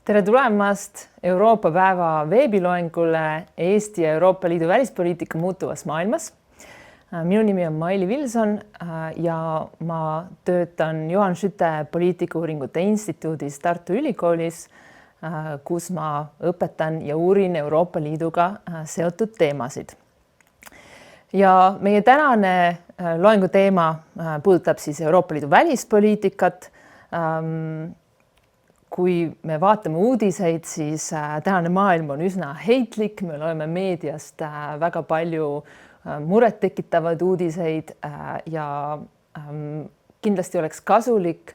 Tere tulemast Euroopa päeva veebiloengule Eesti ja Euroopa Liidu välispoliitika muutuvas maailmas. Minu nimi on Maili Vilson ja ma töötan Johan Skytte poliitikauuringute instituudis Tartu Ülikoolis, kus ma õpetan ja uurin Euroopa Liiduga seotud teemasid. Ja meie tänane loengu teema puudutab siis Euroopa Liidu välispoliitikat. Kui me vaatame uudiseid, siis tänane maailm on üsna heitlik. Me loeme meediast väga palju muret tekitavaid uudiseid ja kindlasti oleks kasulik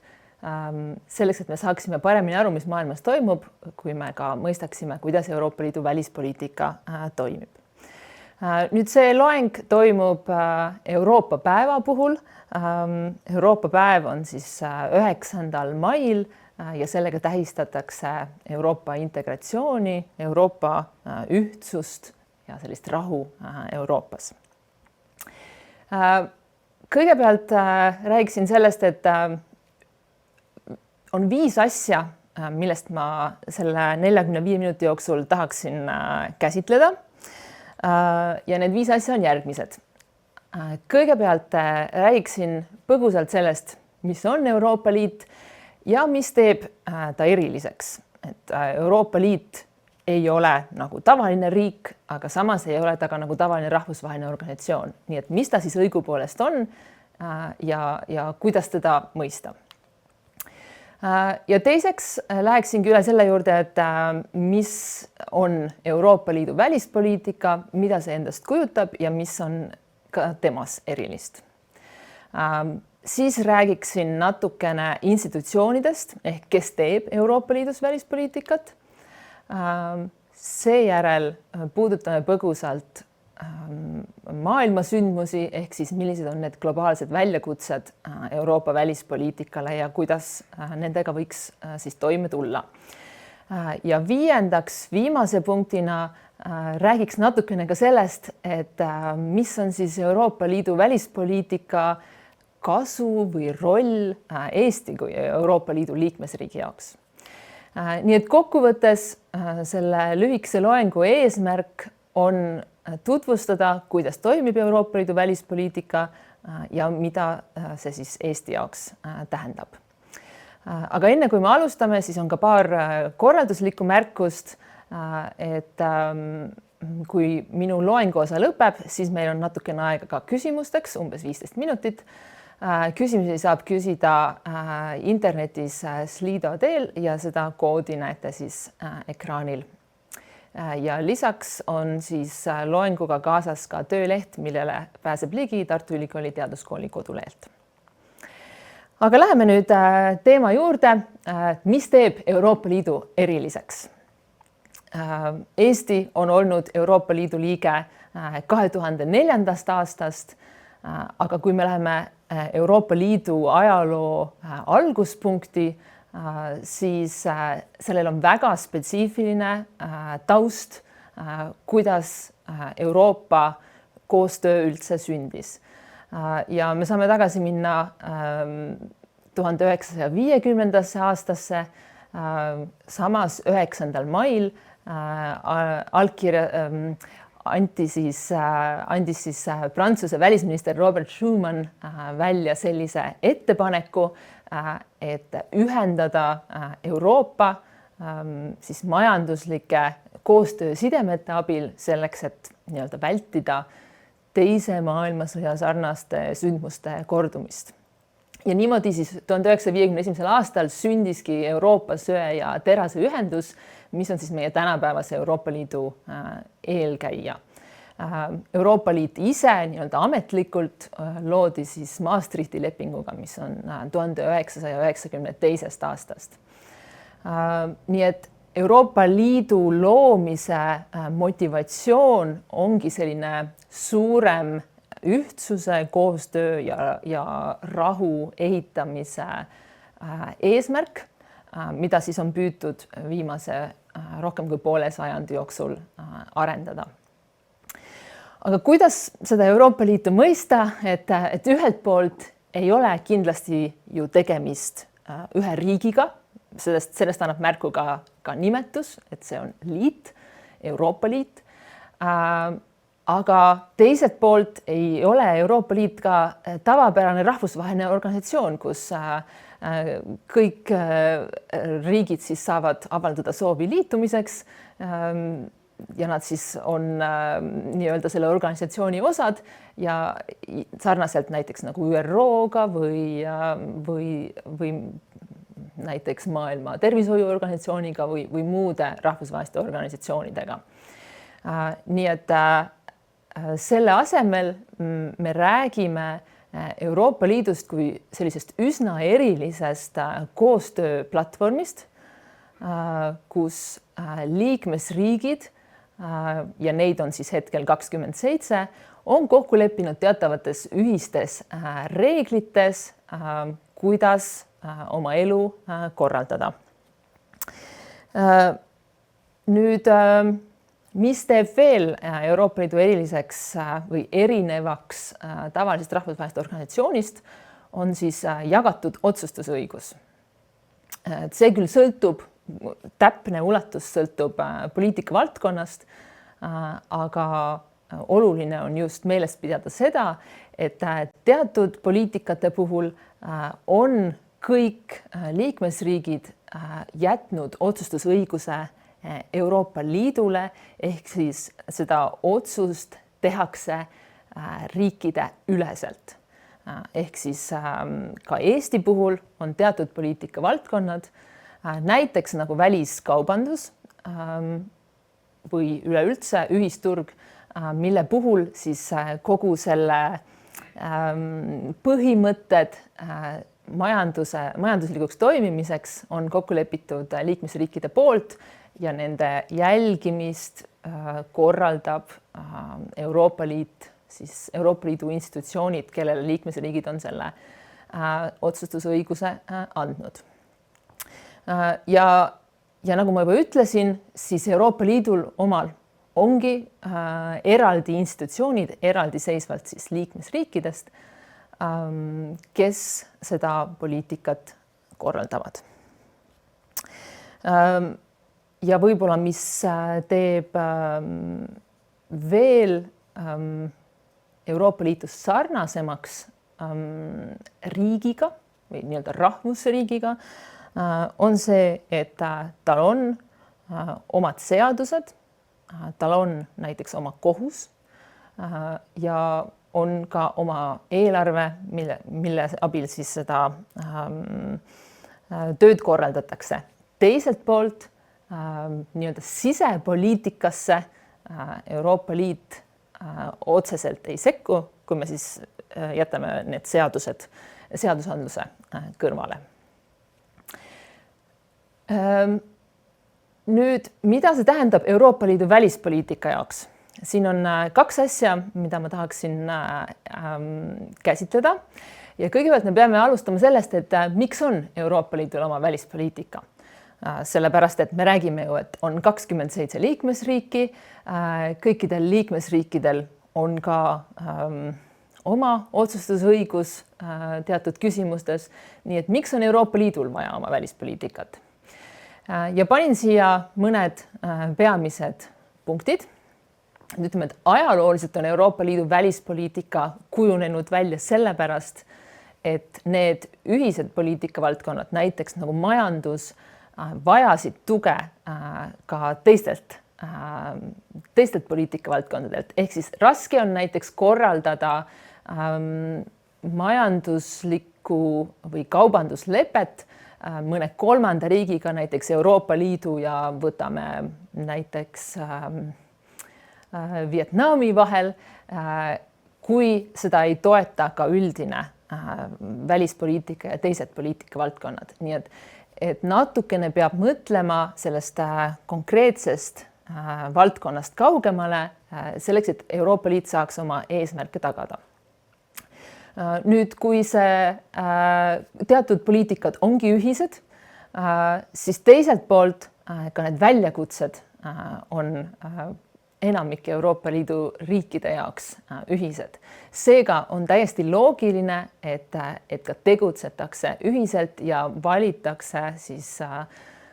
selleks, et me saaksime paremini aru, mis maailmas toimub, kui me ka mõistaksime, kuidas Euroopa Liidu välispoliitika toimib. Nüüd see loeng toimub Euroopa päeva puhul. Euroopa päev on siis 9. mail ja sellega tähistatakse Euroopa integratsiooni, Euroopa ühtsust ja sellist rahu Euroopas. Kõigepealt räägiksin sellest, et on 5 asja, millest ma selle 45 minuti jooksul tahaksin käsitleda. Ja need 5 asja on järgmised. Kõigepealt räägiksin põgusalt sellest, mis on Euroopa Liit ja mis teeb ta eriliseks. Et Euroopa Liit ei ole nagu tavaline riik, aga samas ei ole ta ka nagu tavaline rahvusvaheline organisatsioon. Nii et mis ta siis õigupoolest on ja kuidas teda mõista. Ja teiseks läheksingi üle selle juurde, et mis on Euroopa Liidu välispoliitika, mida see endast kujutab ja mis on ka temas erilist. Siis räägiksin natukene institutsioonidest ehk kes teeb Euroopa Liidus välispoliitikat. Seejärel puudutame põgusalt maailmasündmusi ehk siis millised on need globaalsed väljakutsed Euroopa välispoliitikale ja kuidas nendega võiks siis toime tulla. Ja viimase punktina räägiks natukene ka sellest, et mis on siis Euroopa Liidu välispoliitika kasu või roll Eesti kui Euroopa Liidu liikmesriigi jaoks. Nii et kokkuvõttes selle lühikese loengu eesmärk on tutvustada, kuidas toimib Euroopa Liidu välispoliitika ja mida see siis Eesti jaoks tähendab. Aga enne kui me alustame, siis on ka paar korralduslikku märkust, et kui minu loengu osa lõpeb, siis meil on natukene aega ka küsimusteks, umbes 15 minutit. Küsimusi saab küsida internetis Slido teel ja seda koodi näete siis ekraanil. Ja lisaks on siis loenguga kaasas ka tööleht, millele pääseb ligi Tartu Ülikooli teaduskooli kodulehelt. Aga läheme nüüd teema juurde, mis teeb Euroopa Liidu eriliseks. Eesti on olnud Euroopa Liidu liige 2004. aastast, aga kui me läheme Euroopa Liidu ajaloo alguspunkti, siis sellel on väga spetsiifiline taust, kuidas Euroopa koostöö üldse sündis. Ja me saame tagasi minna 1950. aastasse, samas 9. mail andis siis Prantsuse välisminister Robert Schuman välja sellise ettepaneku, et ühendada Euroopa siis majanduslike koostöösidemete abil selleks, et vältida teise maailmasõja sarnaste sündmuste kordumist. Ja niimoodi siis 1951. aastal sündiski Euroopa söe- ja teraseühendus, mis on siis meie tänapäevase Euroopa Liidu eelkäija. Euroopa Liit ise ametlikult loodi siis Maastrichti lepinguga, mis on 1992. aastast. Nii et Euroopa Liidu loomise motivatsioon ongi selline suurem ühtsuse, koostöö ja rahu ehitamise eesmärk, mida siis on püütud viimase rohkem kui poole sajandi jooksul arendada. Aga kuidas seda Euroopa Liitu mõista, et ühelt poolt ei ole kindlasti ju tegemist ühe riigiga, sellest annab märku ka nimetus, et see on liit, Euroopa Liit. Aga teiselt poolt ei ole Euroopa Liit ka tavapärane rahvusvaheline organisatsioon, kus kõik riigid siis saavad avaldada soovi liitumiseks ja nad siis on nii-öelda selle organisatsiooni osad ja sarnaselt näiteks nagu ÜRO-ga või näiteks Maailma Tervishoiuorganisatsiooniga või muude rahvusvaheliste organisatsioonidega. Nii et selle asemel me räägime Euroopa Liidust kui sellisest üsna erilisest koostööplatvormist, kus liikmesriigid ja neid on siis hetkel 27, on kokku leppinud teatavates ühistes reeglites, kuidas oma elu korraldada. Nüüd, mis teeb veel Euroopa Liidu eriliseks või erinevaks tavalisest rahvusvahelisest organisatsioonist, on siis jagatud otsustusõigus. See küll sõltub, täpne ulatus sõltub poliitika valdkonnast, aga oluline on just meeles pidada seda, et teatud poliitikate puhul on kõik liikmesriigid jätnud otsustusõiguse Euroopa Liidule, ehk siis seda otsust tehakse riikide üleselt. Ehk siis ka Eesti puhul on teatud poliitikavaldkonnad, näiteks nagu väliskaubandus või üleüldse ühisturg, mille puhul siis kogu selle põhimõtted majanduslikuks toimimiseks on kokku lepitud liikmesriikide poolt ja nende jälgimist korraldab Euroopa Liit, siis Euroopa Liidu institutsioonid, kellele liikmesriigid on selle otsustusõiguse andnud. Ja nagu ma juba ütlesin, siis Euroopa Liidul omal ongi eraldi institutsioonid, eraldiseisvalt siis liikmesriikidest, kes seda poliitikat korraldavad. Ja võib-olla, mis teeb veel Euroopa Liitu sarnasemaks riigiga või nii-öelda rahvusriigiga, on see, et tal on omad seadused, tal on näiteks oma kohus ja on ka oma eelarve, mille abil siis seda tööd korraldatakse. Teiselt poolt nii-öelda sisepoliitikasse Euroopa Liit otseselt ei sekku, kui me siis jätame need seadusandluse kõrvale. Nüüd, mida see tähendab Euroopa Liidu välispoliitika jaoks? Siin on kaks asja, mida ma tahaksin käsitleda. Ja kõigepealt me peame alustama sellest, et miks on Euroopa Liidul oma välispoliitika? Sellepärast, et me räägime ju, et on 27 liikmesriiki, kõikidel liikmesriikidel on ka oma otsustusõigus teatud küsimustes, nii et miks on Euroopa Liidul vaja oma välispoliitikat? Ja panin siia mõned peamised punktid. Ütleme, et ajalooliselt on Euroopa Liidu välispoliitika kujunenud välja sellepärast, et need ühised poliitikavaldkonnad, näiteks nagu majandus, vajasid tuge ka teistelt poliitikavaldkondadelt. Ehk siis raske on näiteks korraldada majanduslikku või kaubanduslepet mõne kolmanda riigiga, näiteks Euroopa Liidu ja võtame näiteks Vietnami vahel, kui seda ei toeta ka üldine välispoliitika ja teised poliitikavaldkonnad. Nii et natukene peab mõtlema sellest konkreetsest valdkonnast kaugemale, selleks, et Euroopa Liit saaks oma eesmärke tagada. Nüüd, kui see teatud poliitikad ongi ühised, siis teiselt poolt ka need väljakutsed on enamik Euroopa Liidu riikide jaoks ühised. Seega on täiesti loogiline, et ka tegutsetakse ühiselt ja valitakse siis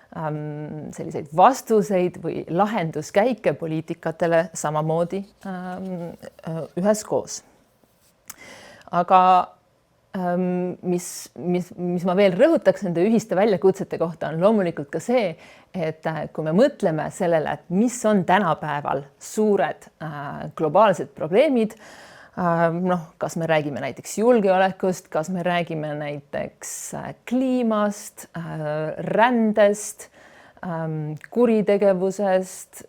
selliseid vastuseid või lahenduskäike poliitikatele samamoodi üheskoos. Aga mis ma veel rõhutaks nende ühiste väljakutsete kohta, on loomulikult ka see, et kui me mõtleme sellele, et mis on tänapäeval suured globaalsed probleemid, kas me räägime näiteks julgeolekust, kas me räägime näiteks kliimast, rändest, kuritegevusest,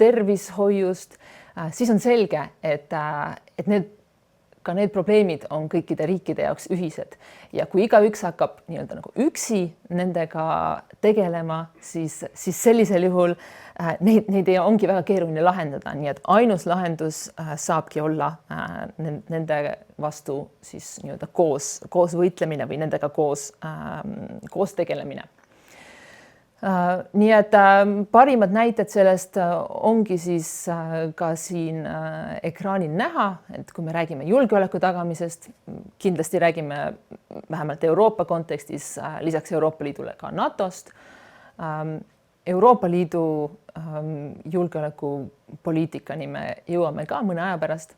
tervishoiust, siis on selge, et need probleemid on kõikide riikide jaoks ühised ja kui igaüks hakkab nii-öelda nagu üksi nendega tegelema, siis sellisel juhul neid ongi väga keeruline lahendada, nii et ainus lahendus saabki olla nende vastu siis nii-öelda koos võitlemine või nendega koos tegelemine. Nii et parimad näited sellest ongi siis ka siin ekraanil näha, et kui me räägime julgeoleku tagamisest, kindlasti räägime vähemalt Euroopa kontekstis lisaks Euroopa Liidule ka NATOst. Euroopa Liidu julgeolekupoliitikani me jõuame ka mõne aja pärast.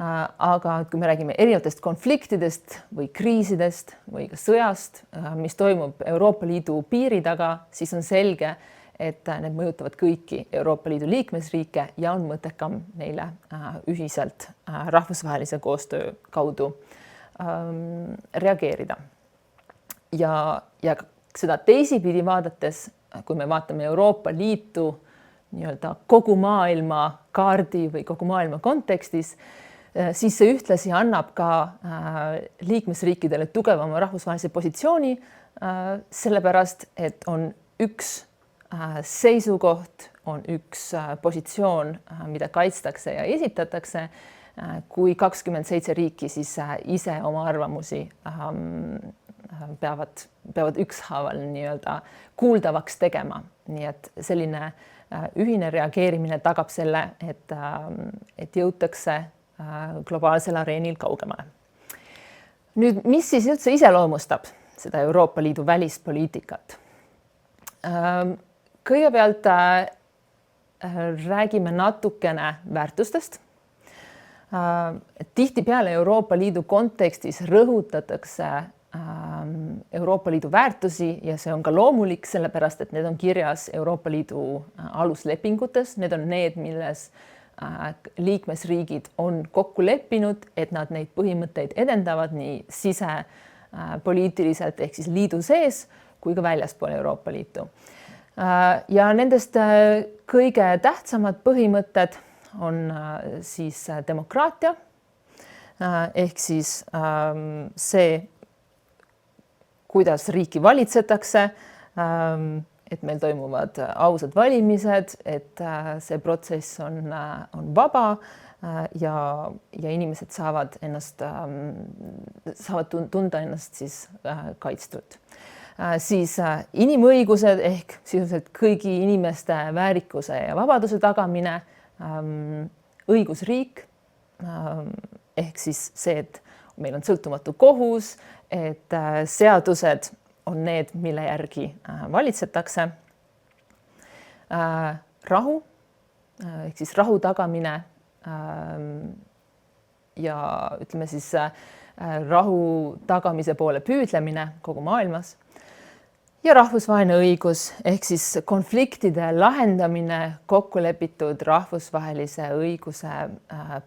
Aga kui me räägime erinevatest konfliktidest või kriisidest või ka sõjast, mis toimub Euroopa Liidu piiri taga, siis on selge, et need mõjutavad kõiki Euroopa Liidu liikmesriike ja on mõttekam neile ühiselt rahvusvahelise koostöö kaudu reageerida. Ja seda teisipidi vaadates, kui me vaatame Euroopa Liitu nii-öelda kogu maailma kaardi või kogu maailma kontekstis, siis see ühtlasi annab ka liikmesriikidele tugevama rahvusvahelise positsiooni, sellepärast, et on üks seisukoht, on üks positsioon, mida kaitstakse ja esitatakse, kui 27 riiki siis ise oma arvamusi peavad ükshaaval nii-öelda kuuldavaks tegema. Nii et selline ühine reageerimine tagab selle, et jõutakse globaalsel areenil kaugemale. Nüüd, mis siis üldse iseloomustab seda Euroopa Liidu välispoliitikat? Kõigepealt räägime natukene väärtustest. Tihtipeale Euroopa Liidu kontekstis rõhutatakse Euroopa Liidu väärtusi ja see on ka loomulik, sellepärast, et need on kirjas Euroopa Liidu aluslepingutes. Need on need, milles liikmesriigid on kokku leppinud, et nad neid põhimõtteid edendavad nii sisepoliitiliselt ehk siis liidu sees kui ka väljaspool Euroopa Liitu. Ja nendest kõige tähtsamad põhimõtted on siis demokraatia ehk siis see, kuidas riiki valitsetakse, et meil toimuvad ausad valimised, et see protsess on vaba ja inimesed saavad tunda ennast siis kaitstud. Siis inimõigused ehk sisuliselt kõigi inimeste väärikuse ja vabaduse tagamine, õigusriik ehk siis see, et meil on sõltumatu kohus, et seadused on need, mille järgi valitsetakse. Rahu ehk siis rahu tagamine ja ütleme siis rahu tagamise poole püüdlemine kogu maailmas ja rahvusvaheline õigus ehk siis konfliktide lahendamine kokku lepitud rahvusvahelise õiguse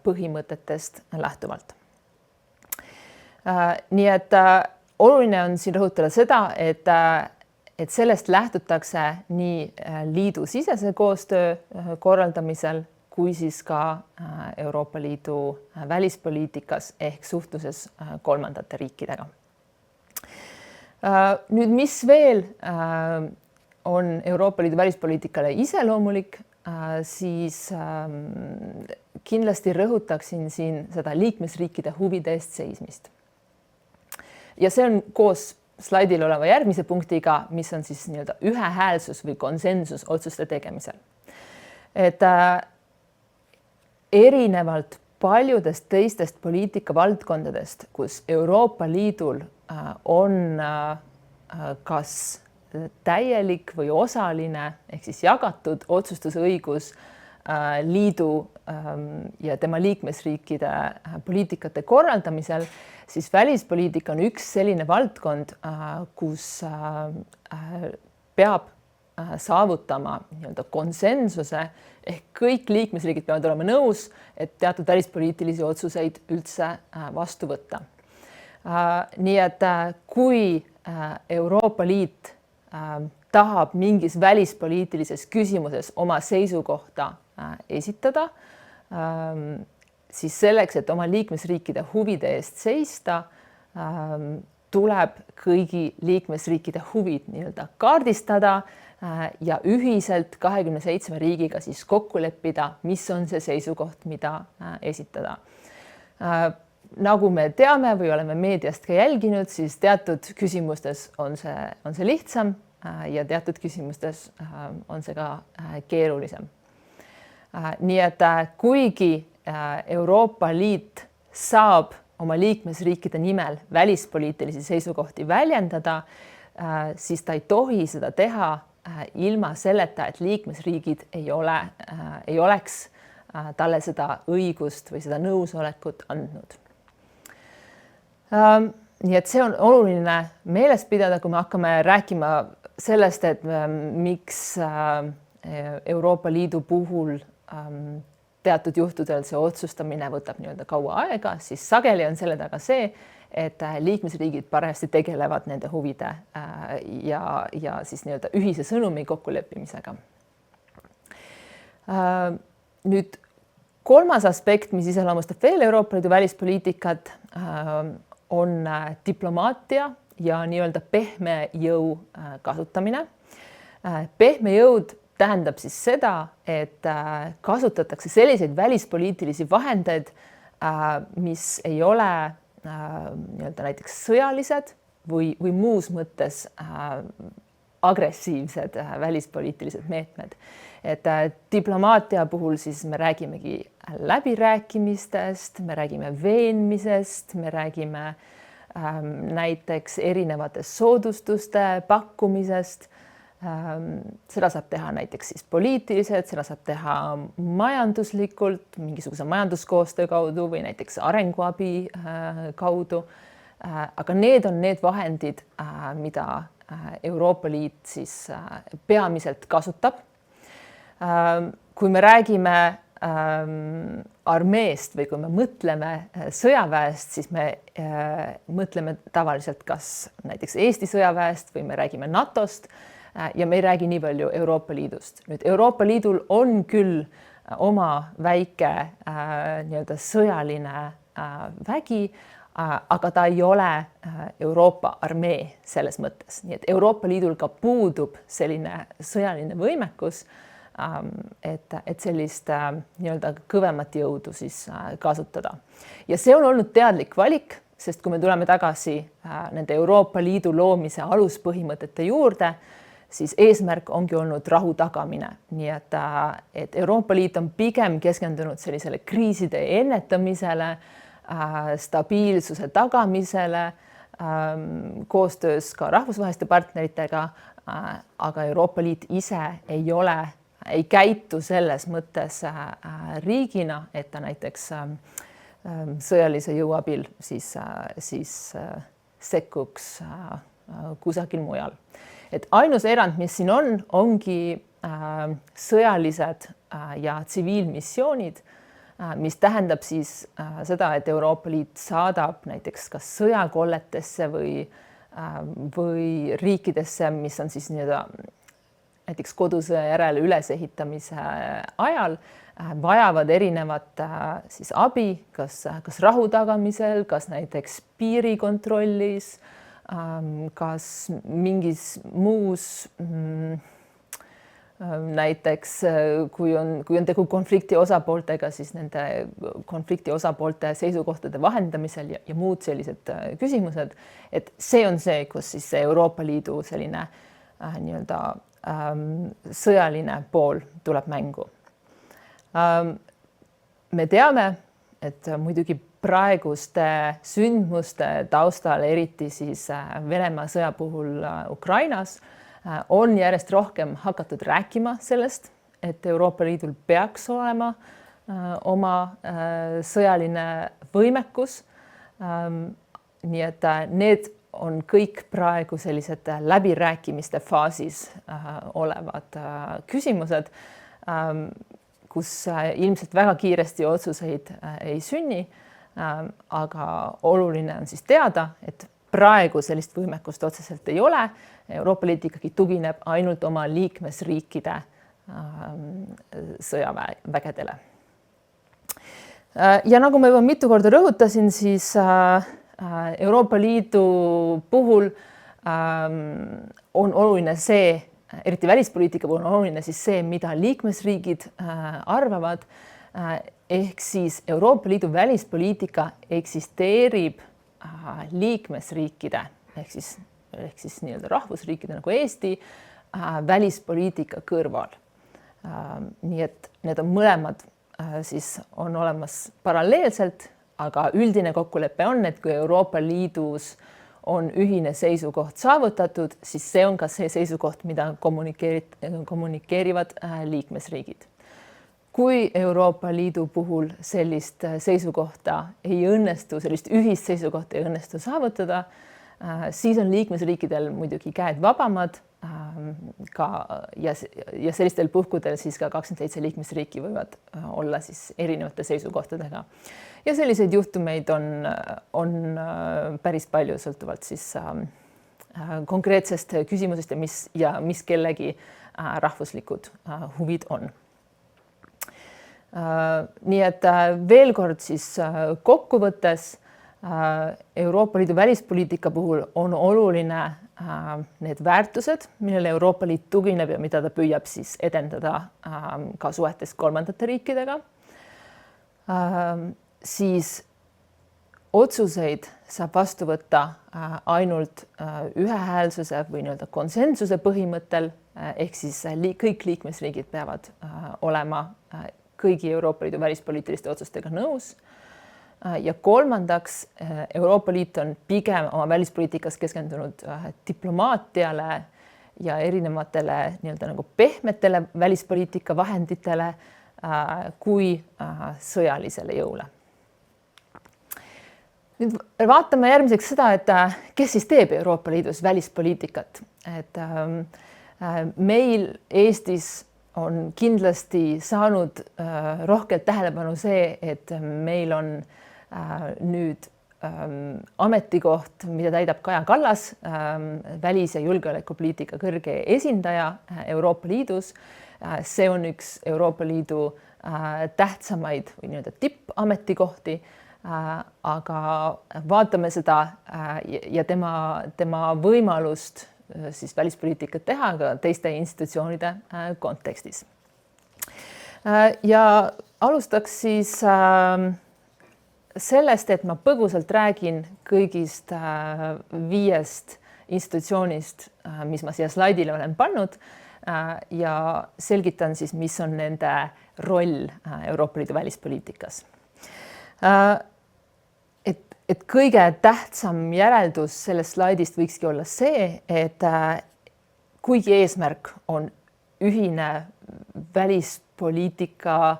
põhimõtetest lähtuvalt. Nii et oluline on siin rõhutada seda, et sellest lähtutakse nii liidu sisese koostöö korraldamisel kui siis ka Euroopa Liidu välispoliitikas ehk suhtluses kolmandate riikidega. Nüüd, mis veel on Euroopa Liidu välispoliitikale iseloomulik, siis kindlasti rõhutaksin siin seda liikmesriikide huvide eest seismist. Ja see on koos slaidil oleva järgmise punktiga, mis on siis nii-öelda ühehäälsus või konsensus otsuste tegemisel. Et erinevalt paljudest teistest poliitikavaldkondadest, kus Euroopa Liidul on kas täielik või osaline ehk siis jagatud otsustusõigus liidu ja tema liikmesriikide poliitikate korraldamisel, siis välispoliitika on üks selline valdkond, kus peab saavutama nii-öelda konsensuse ehk kõik liikmesriigid peavad olema nõus, et teatud välispoliitilisi otsuseid üldse vastu võtta. Nii et kui Euroopa Liit tahab mingis välispoliitilises küsimuses oma seisukohta esitada, siis selleks, et oma liikmesriikide huvide eest seista, tuleb kõigi liikmesriikide huvid nii-öelda kaardistada ja ühiselt 27 riigiga siis kokku leppida, mis on see seisukoht, mida esitada. Nagu me teame või oleme meediast ka jälginud, siis teatud küsimustes on see lihtsam ja teatud küsimustes on see ka keerulisem. Nii et kuigi Euroopa Liit saab oma liikmesriikide nimel välispoliitilisi seisukohti väljendada, siis ta ei tohi seda teha ilma selleta, et liikmesriigid ei oleks talle seda õigust või seda nõusolekut andnud. Nii et see on oluline meeles pidada, kui me hakkame rääkima sellest, et miks Euroopa Liidu puhul teatud juhtudel see otsustamine võtab nii-öelda kaua aega, siis sageli on selle taga see, et liikmesriigid parajasti tegelevad nende huvide ja siis nii-öelda ühise sõnumi kokkuleppimisega. Nüüd kolmas aspekt, mis iseloomustab veel Euroopa Liidu välispoliitikat, on diplomaatia ja nii-öelda pehme jõu kasutamine. Pehme jõud tähendab siis seda, et kasutatakse selliseid välispoliitilisi vahendeid, mis ei ole nii-öelda näiteks sõjalised või muus mõttes agressiivsed välispoliitilised meetmed. Et diplomaatia puhul siis me räägimegi läbirääkimistest, me räägime veenmisest, me räägime näiteks erinevatest soodustuste pakkumisest. Seda saab teha näiteks siis poliitiliselt, seda saab teha majanduslikult, mingisuguse majanduskoostöö kaudu või näiteks arenguabi kaudu. Aga need on need vahendid, mida Euroopa Liit siis peamiselt kasutab. Kui me räägime armeest või kui me mõtleme sõjaväest, siis me mõtleme tavaliselt kas näiteks Eesti sõjaväest või me räägime NATOst ja me ei räägi nii palju Euroopa Liidust. Nüüd Euroopa Liidul on küll oma väike nii-öelda sõjaline vägi, aga ta ei ole Euroopa armee selles mõttes. Nii et Euroopa Liidul ka puudub selline sõjaline võimekus, et sellist nii-öelda kõvemat jõudu siis kasutada. Ja see on olnud teadlik valik, sest kui me tuleme tagasi nende Euroopa Liidu loomise aluspõhimõtete juurde, siis eesmärk ongi olnud rahu tagamine. Nii et Euroopa Liit on pigem keskendunud sellisele kriiside ennetamisele, stabiilsuse tagamisele, koostöös ka rahvusvaheliste partneritega, aga Euroopa Liit ise ei käitu selles mõttes riigina, et ta näiteks sõjalise jõu abil siis sekkuks kusagil mujal. Et ainus erand, mis siin ongi sõjalised ja tsiviilmissioonid, mis tähendab siis seda, et Euroopa Liit saadab näiteks kas sõjakolletesse või riikidesse, mis on siis nii-öelda näiteks kodusõja järele ülesehitamise ajal vajavad erinevat siis abi, kas rahu tagamisel, kas näiteks piirikontrollis, kas mingis muus näiteks kui on tegu konflikti osapooltega, siis nende konflikti osapoolte seisukohtade vahendamisel ja muud sellised küsimused, et see on see, kus siis Euroopa Liidu selline nii-öelda sõjaline pool tuleb mängu. me teame, et muidugi praeguste sündmuste taustal, eriti siis Venemaa sõja puhul Ukrainas, on järjest rohkem hakatud rääkima sellest, et Euroopa Liidul peaks olema oma sõjaline võimekus. Nii et need on kõik praegu sellised läbirääkimiste faasis olevad küsimused, kus ilmselt väga kiiresti otsuseid ei sünni, aga oluline on siis teada, et praegu sellist võimekust otseselt ei ole. Euroopa Liit ikkagi tugineb ainult oma liikmesriikide sõjavägedele. Ja nagu ma juba mitu korda rõhutasin, siis Euroopa Liidu puhul on oluline see, eriti välispoliitika puhul on oluline siis see, mida liikmesriigid arvavad, ehk siis Euroopa Liidu välispoliitika eksisteerib liikmesriikide ehk siis nii-öelda rahvusriikide nagu Eesti välispoliitika kõrval. Nii et need on mõlemad siis on olemas paralleelselt, aga üldine kokkulepe on, et kui Euroopa Liidus on ühine seisukoht saavutatud, siis see on ka see seisukoht, mida kommunikeerivad liikmesriigid. Kui Euroopa Liidu puhul sellist seisukohta ei õnnestu, sellist ühist seisukohta ei õnnestu saavutada, siis on liikmesriikidel muidugi käed vabamad ja sellistel puhkudel siis ka 27 liikmesriiki võivad olla siis erinevate seisukohtadega. Ja selliseid juhtumeid on päris palju, sõltuvalt siis konkreetsest küsimusest ja mis kellegi rahvuslikud huvid on. Nii et veel kord siis kokkuvõttes Euroopa Liidu välispoliitika puhul on oluline need väärtused, millele Euroopa Liit tugineb ja mida ta püüab siis edendada ka suhetes kolmandate riikidega. Siis otsuseid saab vastu võtta ainult ühehäälsuse või nii-öelda konsensuse põhimõttel, ehk siis kõik liikmesriigid peavad olema kõigi Euroopa Liidu välispoliitiliste otsustega nõus. Ja kolmandaks, Euroopa Liit on pigem oma välispoliitikas keskendunud diplomaatiale ja erinevatele nii-öelda nagu pehmetele välispoliitika vahenditele kui sõjalisele jõule. Nüüd vaatame järgmiseks seda, et kes siis teeb Euroopa Liidus välispoliitikat. Et meil Eestis on kindlasti saanud rohkelt tähelepanu see, et meil on nüüd ametikoht, mida täidab Kaja Kallas, välis- ja julgeolekupoliitika kõrge esindaja Euroopa Liidus. See on üks Euroopa Liidu tähtsamaid või nii-öelda tippametikohti, aga vaatame seda ja tema võimalust siis välispoliitikat teha ka teiste institutsioonide kontekstis. Ja alustaks siis sellest, et ma põgusalt räägin kõigist 5 institutsioonist, mis ma siia slaidile olen pannud ja selgitan siis, mis on nende roll Euroopa Liidu välispoliitikas. Et kõige tähtsam järeldus sellest slaidist võikski olla see, et kuigi eesmärk on ühine välispoliitika,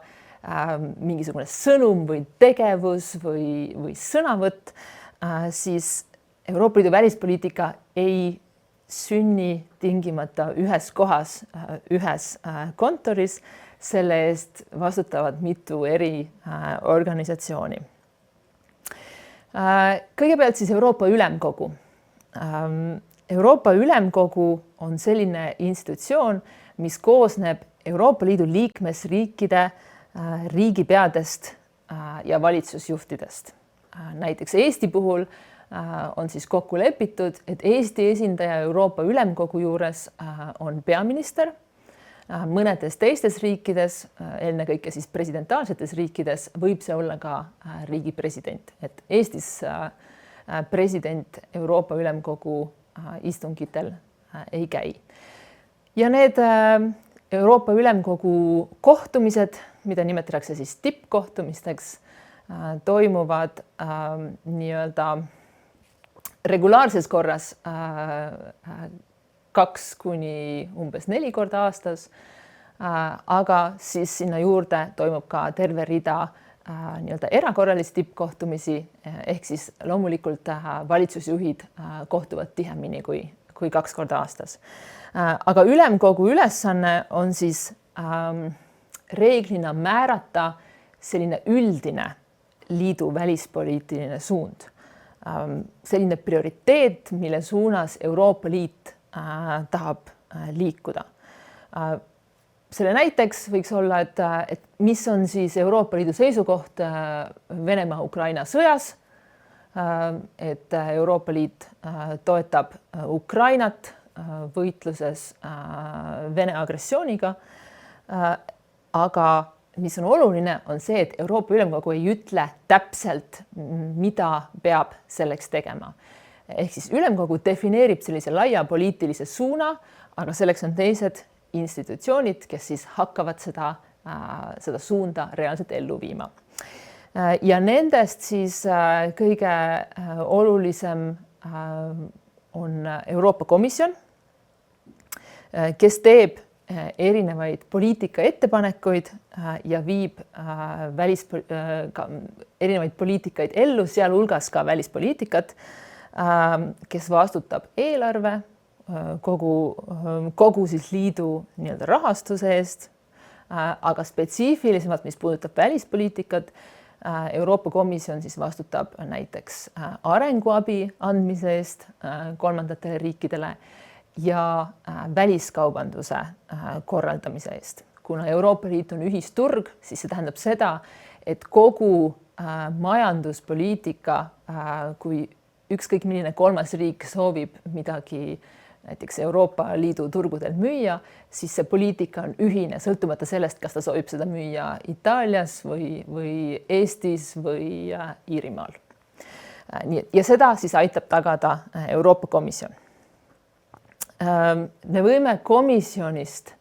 mingisugune sõnum või tegevus või sõnavõtt, siis Euroopa Liidu välispoliitika ei sünni tingimata ühes kohas, ühes kontoris, selle eest vastutavad mitu eri organisatsiooni. Kõigepealt siis Euroopa Ülemkogu. Euroopa Ülemkogu on selline institutsioon, mis koosneb Euroopa Liidu liikmesriikide riigipeadest ja valitsusjuhtidest. Näiteks Eesti puhul on siis kokku lepitud, et Eesti esindaja Euroopa Ülemkogu juures on peaminister. Mõnedes teistes riikides, ennekõike siis presidentaalsetes riikides, võib see olla ka riigi president. Et Eestis president Euroopa Ülemkogu istungitel ei käi. Ja need Euroopa Ülemkogu kohtumised, mida nimetatakse siis tippkohtumisteks, toimuvad nii-öelda regulaarses korras 2 kuni umbes 4 korda aastas, aga siis sinna juurde toimub ka terve rida nii-öelda erakorralisi tippkohtumisi, ehk siis loomulikult valitsusjuhid kohtuvad tihemini kui 2 korda aastas. Aga ülemkogu ülesanne on siis reeglina määrata selline üldine liidu välispoliitiline suund. Selline prioriteet, mille suunas Euroopa Liit tahab liikuda. Selle näiteks võiks olla, et mis on siis Euroopa Liidu seisukoht Venemaa-Ukraina sõjas, et Euroopa Liit toetab Ukrainat võitluses Vene agressiooniga, aga mis on oluline, on see, et Euroopa Ülemkogu ei ütle täpselt, mida peab selleks tegema. Ehk siis ülemkogu defineerib sellise laia poliitilise suuna, aga selleks on teised institutsioonid, kes siis hakkavad seda suunda reaalselt ellu viima. Ja nendest siis kõige olulisem on Euroopa Komisjon, kes teeb erinevaid poliitika ettepanekuid ja viib erinevaid poliitikaid ellu, sealhulgas ka välispoliitikat, kes vastutab eelarve, kogu siis liidu nii-öelda rahastuse eest, aga spetsiifilisemalt, mis puudutab välispoliitikat, Euroopa Komisjon siis vastutab näiteks arenguabi andmise eest kolmandatele riikidele ja väliskaubanduse korraldamise eest. Kuna Euroopa Liit on ühisturg, siis see tähendab seda, et kogu majanduspoliitika, kui ükskõik milline kolmas riik soovib midagi näiteks Euroopa Liidu turgudel müüa, siis see poliitika on ühine, sõltumata sellest, kas ta soovib seda müüa Itaalias või Eestis või Iirimaal. Ja seda siis aitab tagada Euroopa Komisjon. Me võime komisjonist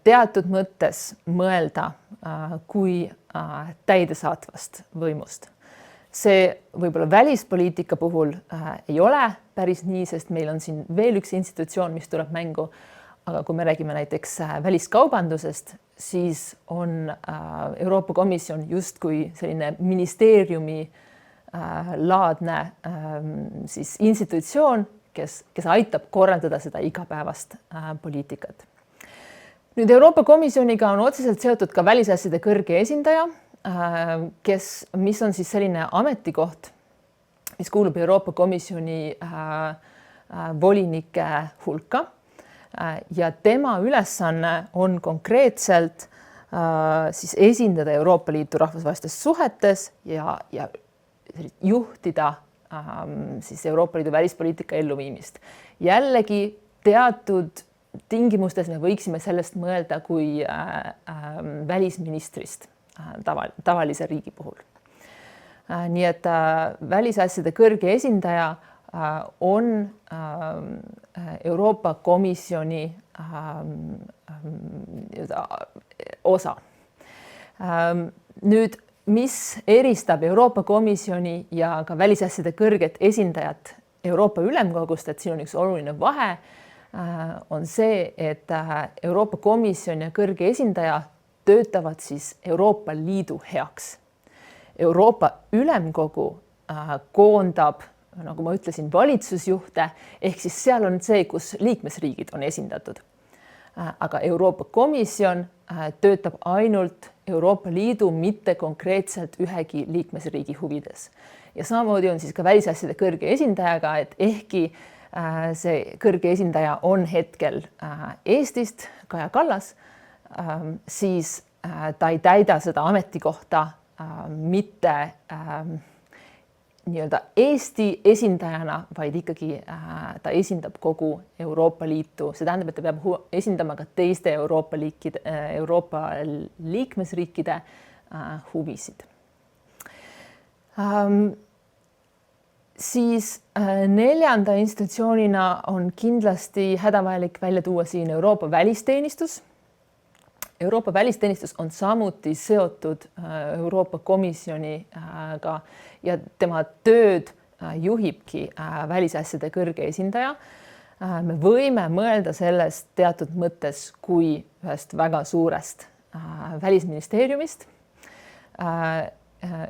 teatud mõttes mõelda kui täidesaatvast võimust. See võib-olla välispoliitika puhul ei ole päris nii, sest meil on siin veel üks institutsioon, mis tuleb mängu. Aga kui me räägime näiteks väliskaubandusest, siis on Euroopa Komisjon justkui selline ministeeriumi laadne siis institutsioon, kes aitab korraldada seda igapäevast poliitikat. Nüüd Euroopa Komisjoniga on otseselt seotud ka välisasjade kõrge esindaja, mis on siis selline ametikoht, mis kuulub Euroopa Komisjoni volinike hulka ja tema ülesanne on konkreetselt siis esindada Euroopa Liitu rahvusvahelistes suhetes ja juhtida siis Euroopa Liidu välispoliitika elluviimist. Jällegi teatud tingimustes me võiksime sellest mõelda kui välisministrist tavalise riigi puhul. Nii et välisasjade kõrge esindaja on Euroopa Komisjoni osa. Nüüd, mis eristab Euroopa Komisjoni ja ka välisasjade kõrget esindajat Euroopa Ülemkogust, et siin on üks oluline vahe, on see, et Euroopa Komisjon ja kõrge esindaja töötavad siis Euroopa Liidu heaks. Euroopa Ülemkogu koondab, nagu ma ütlesin, valitsusjuhte, ehk siis seal on see, kus liikmesriigid on esindatud. Aga Euroopa Komisjon töötab ainult Euroopa Liidu, mitte konkreetselt ühegi liikmesriigi huvides. Ja samamoodi on siis ka välisasjade kõrge esindajaga, et ehkki see kõrge esindaja on hetkel Eestist, Kaja Kallas, siis ta ei täida seda ametikohta mitte nii-öelda Eesti esindajana, vaid ikkagi ta esindab kogu Euroopa Liitu. See tähendab, et ta peab esindama ka teiste Euroopa liikmesriikide huvisid. Siis neljanda institutsioonina on kindlasti hädavajalik välja tuua siin Euroopa välisteenistus. Euroopa välisteenistus on samuti seotud Euroopa Komisjoniga ja tema tööd juhibki välisasjade kõrge esindaja. Me võime mõelda sellest teatud mõttes kui ühest väga suurest välisministeeriumist.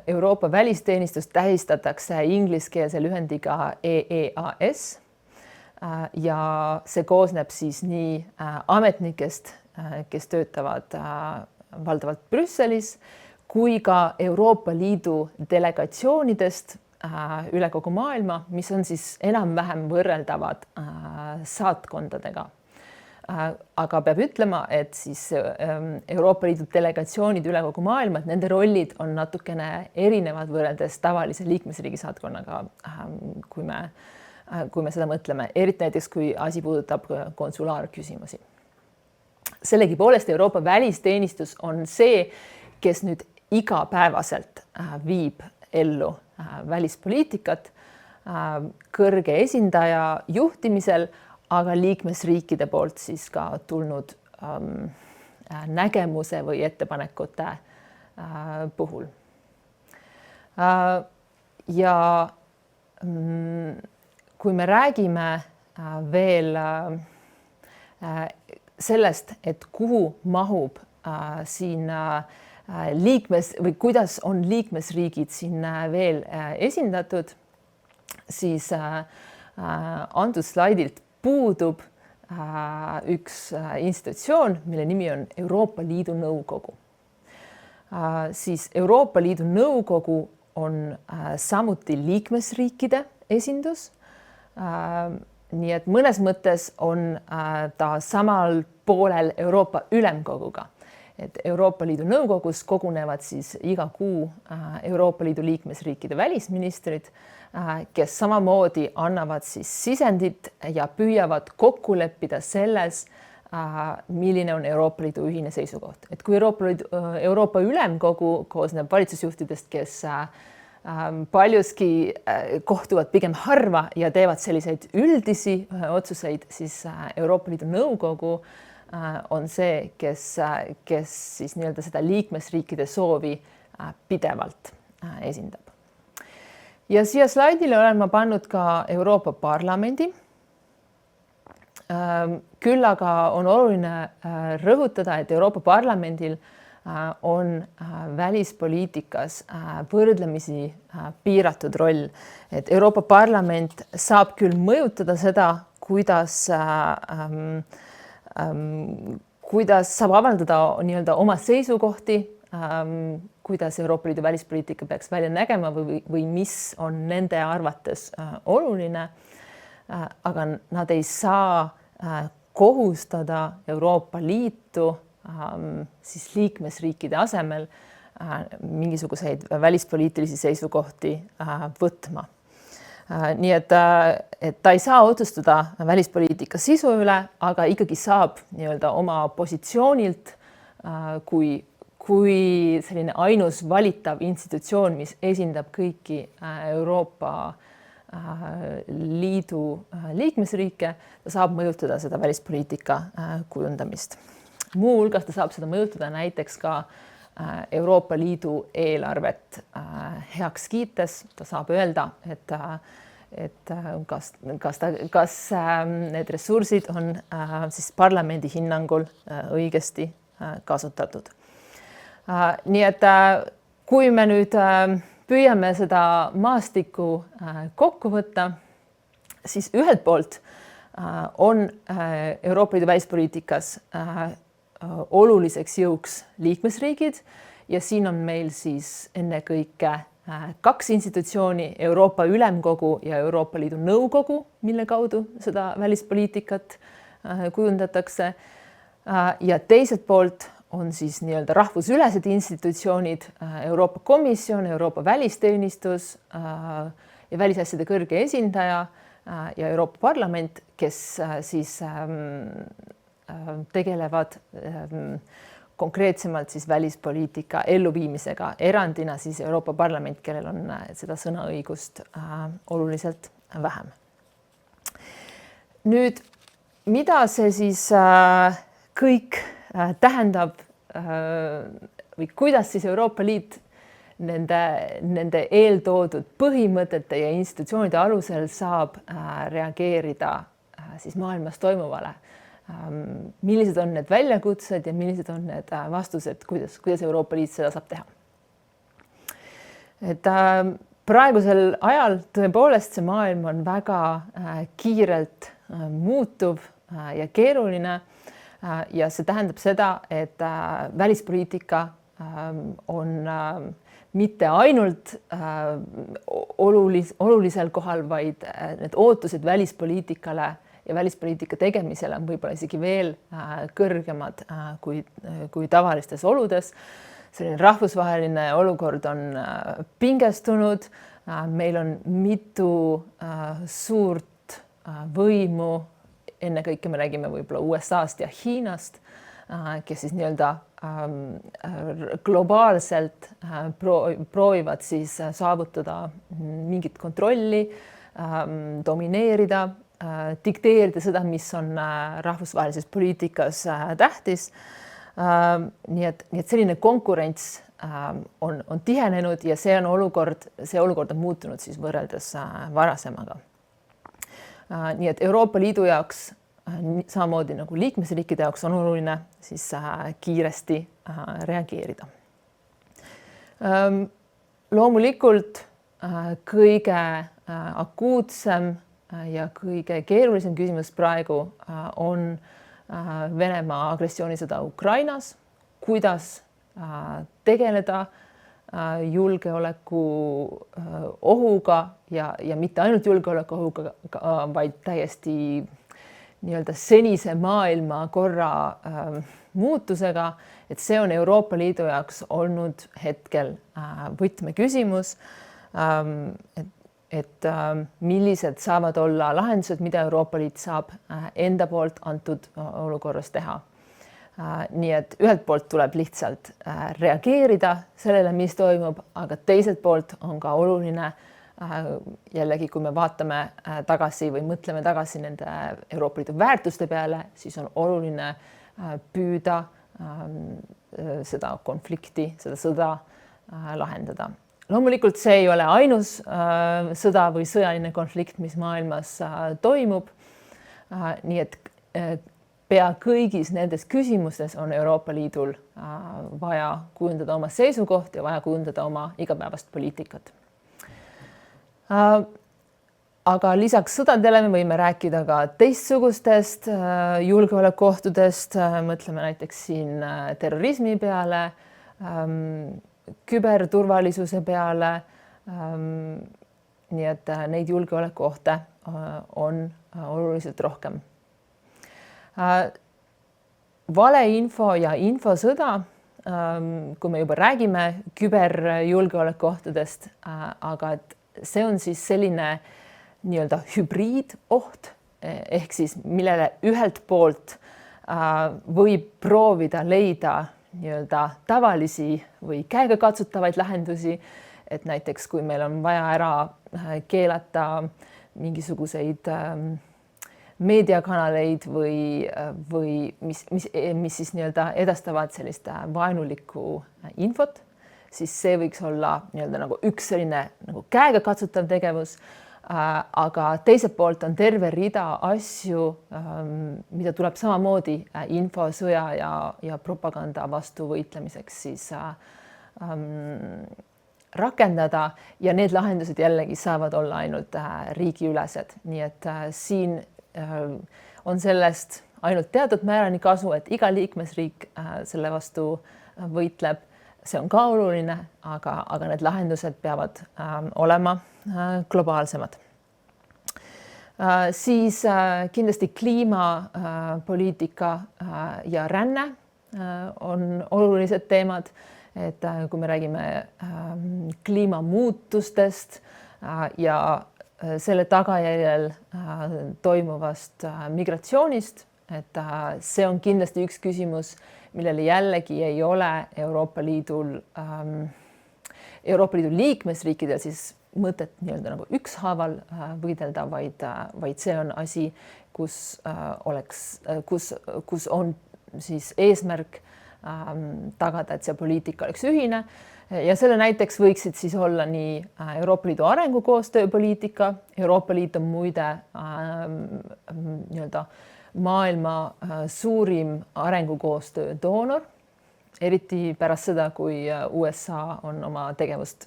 Euroopa välisteenistus tähistatakse ingliskeelse lühendiga EEAS ja see koosneb siis nii ametnikest, kes töötavad valdavalt Brüsselis, kui ka Euroopa Liidu delegatsioonidest üle kogu maailma, mis on siis enam-vähem võrreldavad saatkondadega. Aga peab ütlema, et siis Euroopa Liidu delegatsioonid üle kogu maailma, et nende rollid on natukene erinevad võrreldes tavalise liikmesriigi saatkonnaga, kui me seda mõtleme, eriti näiteks, kui asi puudutab konsulaarküsimusi. Sellegipoolest Euroopa välisteenistus on see, kes nüüd igapäevaselt viib ellu välispoliitikat kõrge esindaja juhtimisel, aga liikmesriikide poolt siis ka tulnud nägemuse või ettepanekute puhul. Ja kui me räägime veel sellest, et kuhu mahub siin või kuidas on liikmesriigid siin veel esindatud, siis antud slaidilt puudub üks institutsioon, mille nimi on Euroopa Liidu Nõukogu. Siis Euroopa Liidu Nõukogu on samuti liikmesriikide esindus. Nii et mõnes mõttes on ta samal poolel Euroopa Ülemkoguga. Et Euroopa Liidu Nõukogus kogunevad siis iga kuu Euroopa Liidu liikmesriikide välisministrid, kes samamoodi annavad siis sisendit ja püüavad kokku leppida selles, milline on Euroopa Liidu ühine seisukoht. Et kui Euroopa Ülemkogu koosneb valitsusjuhtidest, kes paljuski kohtuvad pigem harva ja teevad selliseid üldisi otsuseid, siis Euroopa Liidu Nõukogu on see, kes siis nii-öelda seda liikmesriikide soovi pidevalt esindab. Ja siia slaidile olen ma pannud ka Euroopa Parlamendi. Küll aga on oluline rõhutada, et Euroopa Parlamendil on välispoliitikas võrdlemisi piiratud roll. Et Euroopa Parlament saab küll mõjutada seda, kuidas saab avaldada nii-öelda oma seisukohti, kuidas Euroopa Liidu välispoliitika peaks välja nägema või mis on nende arvates oluline, aga nad ei saa kohustada Euroopa Liitu siis liikmesriikide asemel mingisuguseid välispoliitilisi seisukohti võtma. Nii et ta ei saa otsustada välispoliitika sisu üle, aga ikkagi saab nii-öelda oma positsioonilt kui selline ainus valitav institutsioon, mis esindab kõiki Euroopa Liidu liikmesriike, ta saab mõjutada seda välispoliitika kujundamist. Muu hulgas ta saab seda mõjutada näiteks ka Euroopa Liidu eelarvet heaks kiites. Ta saab öelda, et kas need ressursid on siis parlamendi hinnangul õigesti kasutatud. Nii et kui me nüüd püüame seda maastikku kokku võtta, siis ühelt poolt on Euroopa Liidu välispoliitikas oluliseks jõuks liikmesriigid ja siin on meil siis ennekõike kaks institutsiooni, Euroopa Ülemkogu ja Euroopa Liidu Nõukogu, mille kaudu seda välispoliitikat kujundatakse. Ja teiselt poolt on siis nii-öelda rahvusülesed institutsioonid, Euroopa Komisjon, Euroopa välisteenistus ja välisasjade kõrge esindaja ja Euroopa Parlament, kes siis tegelevad konkreetsemalt siis välispoliitika elluviimisega, erandina siis Euroopa Parlament, kellel on seda sõnaõigust oluliselt vähem. Nüüd, mida see siis kõik tähendab või kuidas siis Euroopa Liit nende eeltoodud põhimõtete ja institutsioonide alusel saab reageerida siis maailmas toimuvale. Millised on need väljakutsed ja millised on need vastused, kuidas Euroopa Liit seda saab teha. Et praegusel ajal tõepoolest see maailm on väga kiirelt muutuv ja keeruline ja see tähendab seda, et välispoliitika on mitte ainult olulisel kohal, vaid need ootused välispoliitikale ja välispoliitika tegemisele on võib-olla isegi veel kõrgemad kui tavalistes oludes. Selline rahvusvaheline olukord on pingestunud, meil on mitu suurt võimu, ennekõike me räägime võib-olla USA-st ja Hiinast, kes siis nii-öelda globaalselt proovivad siis saavutada mingit kontrolli, domineerida, dikteerida seda, mis on rahvusvahelises poliitikas tähtis. Nii et selline konkurents on tihenenud ja see olukord on muutunud siis võrreldes varasemaga. Nii et Euroopa Liidu jaoks samamoodi nagu liikmesriikide jaoks on oluline siis kiiresti reageerida. Loomulikult kõige akuutsem ja kõige keerulisem küsimus praegu on Venemaa agressioonisõda Ukrainas, kuidas tegeleda julgeoleku ohuga ja mitte ainult julgeoleku ohuga, vaid täiesti nii-öelda senise maailmakorra muutusega, et see on Euroopa Liidu jaoks olnud hetkel võtmeküsimus, et millised saavad olla lahendused, mida Euroopa Liit saab enda poolt antud olukorras teha. Nii et ühelt poolt tuleb lihtsalt reageerida sellele, mis toimub, aga teiselt poolt on ka oluline jällegi, kui me vaatame tagasi või mõtleme tagasi nende Euroopa Liidu väärtuste peale, siis on oluline püüda seda konflikti, seda sõda lahendada. Loomulikult see ei ole ainus sõda või sõjaline konflikt, mis maailmas toimub. Nii et pea kõigis nendes küsimustes on Euroopa Liidul vaja kujundada oma seisukoht ja vaja kujundada oma igapäevast poliitikat. Aga lisaks sõdadele me võime rääkida ka teistsugustest julgeolekuohtudest, mõtleme näiteks siin terrorismi peale, küberturvalisuse peale, nii et neid julgeolekuohte on oluliselt rohkem. Valeinfo ja infosõda, kui me juba räägime küberjulgeolekuohtudest, aga see on siis selline nii-öelda hübriidoht, ehk siis millele ühelt poolt võib proovida leida nii-öelda tavalisi või käegakatsutavaid lahendusi, et näiteks kui meil on vaja ära keelata mingisuguseid meediakanaleid või mis siis nii-öelda edastavad sellist vaenulikku infot, siis see võiks olla nii-öelda nagu üks selline nagu käegakatsutav tegevus, aga teiselt poolt on terve rida asju, mida tuleb samamoodi infosõja ja propaganda vastu võitlemiseks siis rakendada ja need lahendused jällegi saavad olla ainult riigiülesed. Nii et siin on sellest ainult teatud määrani kasu, et iga liikmesriik selle vastu võitleb. See on ka oluline, aga need lahendused peavad olema globaalsemad. Siis kindlasti kliimapoliitika ja ränne on olulised teemad, et kui me räägime kliimamuutustest ja selle tagajärjel toimuvast migratsioonist, et see on kindlasti üks küsimus, millele jällegi ei ole Euroopa Liidu liikmesriikidel siis mõtet nii-öelda nagu ükshaaval võidelda, vaid see on asi, kus on siis eesmärk tagada, et see poliitika oleks ühine. Ja selle näiteks võiksid siis olla nii Euroopa Liidu arengukoostööpoliitika. Euroopa Liit on muide nii-öelda maailma suurim arengukoostöö doonor, eriti pärast seda, kui USA on oma tegevust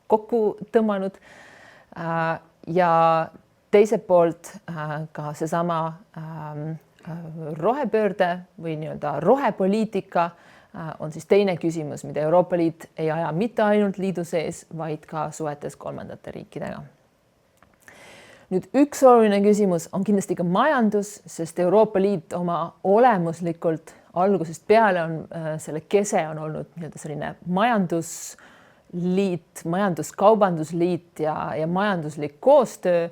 kokku tõmmanud. Ja teiselt poolt ka seesama rohepöörde või nii-öelda rohepoliitika on siis teine küsimus, mida Euroopa Liit ei aja mitte ainult liidu sees, vaid ka suhetes kolmandate riikidega. Nüüd üks oluline küsimus on kindlasti ka majandus, sest Euroopa Liit oma olemuslikult algusest peale on selle kese on olnud nii-öelda selline majandusliit, majanduskaubandusliit ja majanduslik koostöö.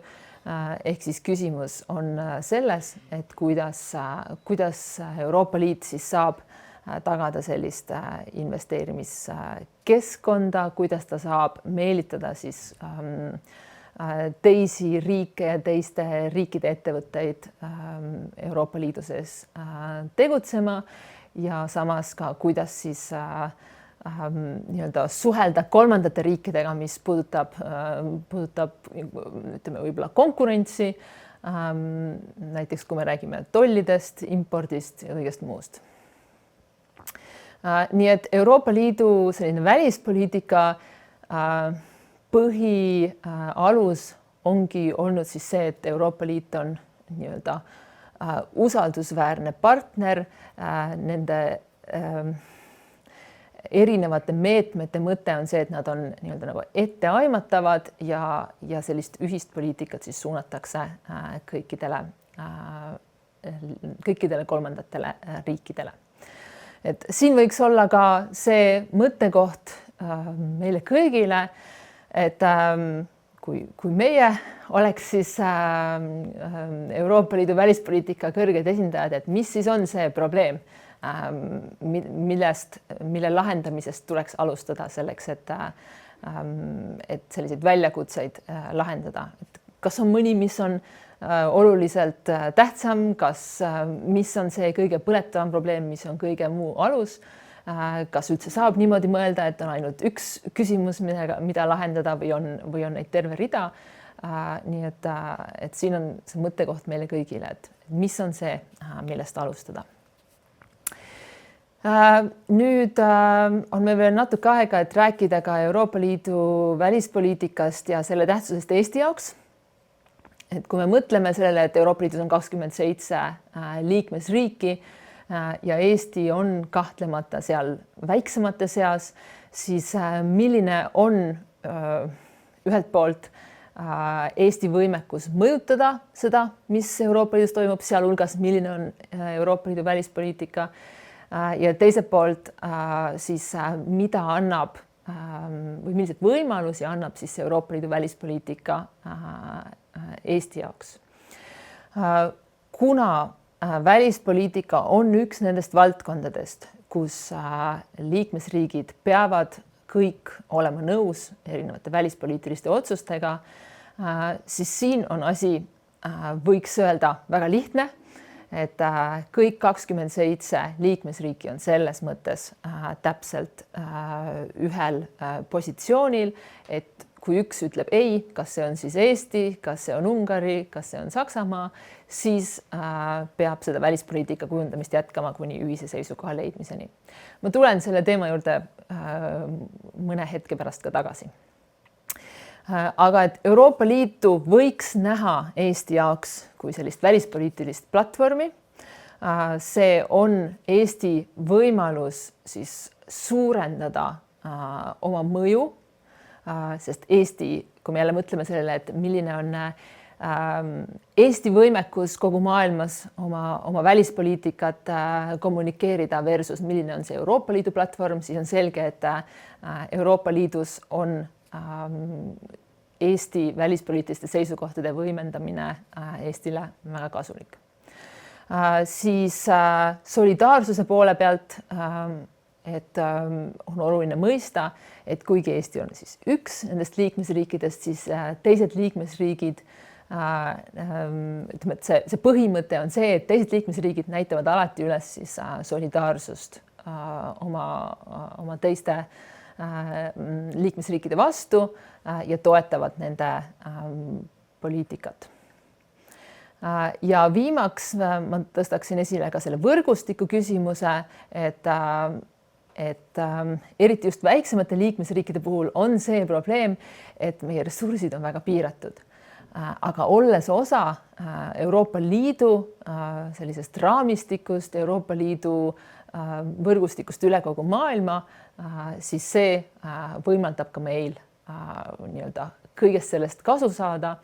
Ehk siis küsimus on selles, et kuidas Euroopa Liit siis saab tagada sellist investeerimiskeskkonda, kuidas ta saab meelitada siis teisi riike ja teiste riikide ettevõtteid Euroopa Liidu sees tegutsema ja samas ka, kuidas siis nii-öelda suhelda kolmandate riikidega, mis puudutab ütleme võib-olla konkurentsi, näiteks kui me räägime tollidest, impordist ja kõigest muust. Nii et Euroopa Liidu selline välispoliitika põhialus ongi olnud siis see, et Euroopa Liit on nii-öelda usaldusväärne partner nende erinevate meetmete mõte on see, et nad on nii-öelda nagu etteaimatavad ja sellist ühist poliitikat siis suunatakse kõikidele kolmandatele riikidele. Et siin võiks olla ka see mõttekoht meile kõigile, et kui meie oleks siis Euroopa Liidu välispoliitika kõrged esindajad, et mis siis on see probleem, mille lahendamisest tuleks alustada selleks, et selliseid väljakutseid lahendada. Et kas on mõni, mis on oluliselt tähtsam, mis on see kõige põletavam probleem, mis on kõige muu alus, kas üldse saab niimoodi mõelda, et on ainult üks küsimus, mida lahendada või on neid terve rida. Nii et siin on see mõttekoht meile kõigile, et mis on see, millest alustada. Nüüd on meil veel natuke aega, et rääkida ka Euroopa Liidu välispoliitikast ja selle tähtsusest Eesti jaoks. Et kui me mõtleme sellele, et Euroopa Liidus on 27 liikmesriiki ja Eesti on kahtlemata seal väiksemate seas, siis milline on ühelt poolt Eesti võimekus mõjutada seda, mis Euroopa Liidus toimub, sealhulgas milline on Euroopa Liidu välispoliitika ja teiselt poolt siis mida annab või milliseid võimalusi annab siis Euroopa Liidu välispoliitika Eesti jaoks. Kuna välispoliitika on üks nendest valdkondadest, kus liikmesriigid peavad kõik olema nõus erinevate välispoliitiliste otsustega, siis siin on asi, võiks öelda, väga lihtne, et kõik 27 liikmesriiki on selles mõttes täpselt ühel positsioonil, et kui üks ütleb ei, kas see on siis Eesti, kas see on Ungari, kas see on Saksamaa, siis peab seda välispoliitika kujundamist jätkama kuni ühise seisukoha leidmiseni. Ma tulen selle teema juurde mõne hetke pärast ka tagasi. Aga et Euroopa Liitu võiks näha Eesti jaoks kui sellist välispoliitilist platvormi, see on Eesti võimalus siis suurendada oma mõju, sest Eesti, kui me jälle mõtleme sellele, et milline on Eesti võimekus kogu maailmas oma välispoliitikat kommunikeerida versus milline on see Euroopa Liidu platvorm, siis on selge, et Euroopa Liidus on Eesti välispoliitiliste seisukohtade võimendamine Eestile väga kasulik. Siis solidaarsuse poole pealt, et on oluline mõista, et kuigi Eesti on siis üks nendest liikmesriikidest, siis teised liikmesriigid, ütleme, et see põhimõte on see, et teised liikmesriigid näitavad alati üles siis solidaarsust oma teiste liikmesriikide vastu ja toetavad nende poliitikat. Ja viimaks ma tõstaksin esile ka selle võrgustiku küsimuse, et eriti just väiksemate liikmesriikide puhul on see probleem, et meie ressursid on väga piiratud. Aga olles osa Euroopa Liidu sellisest raamistikust, Euroopa Liidu võrgustikust üle kogu maailma, siis see võimaldab ka meil nii-öelda kõigest sellest kasu saada.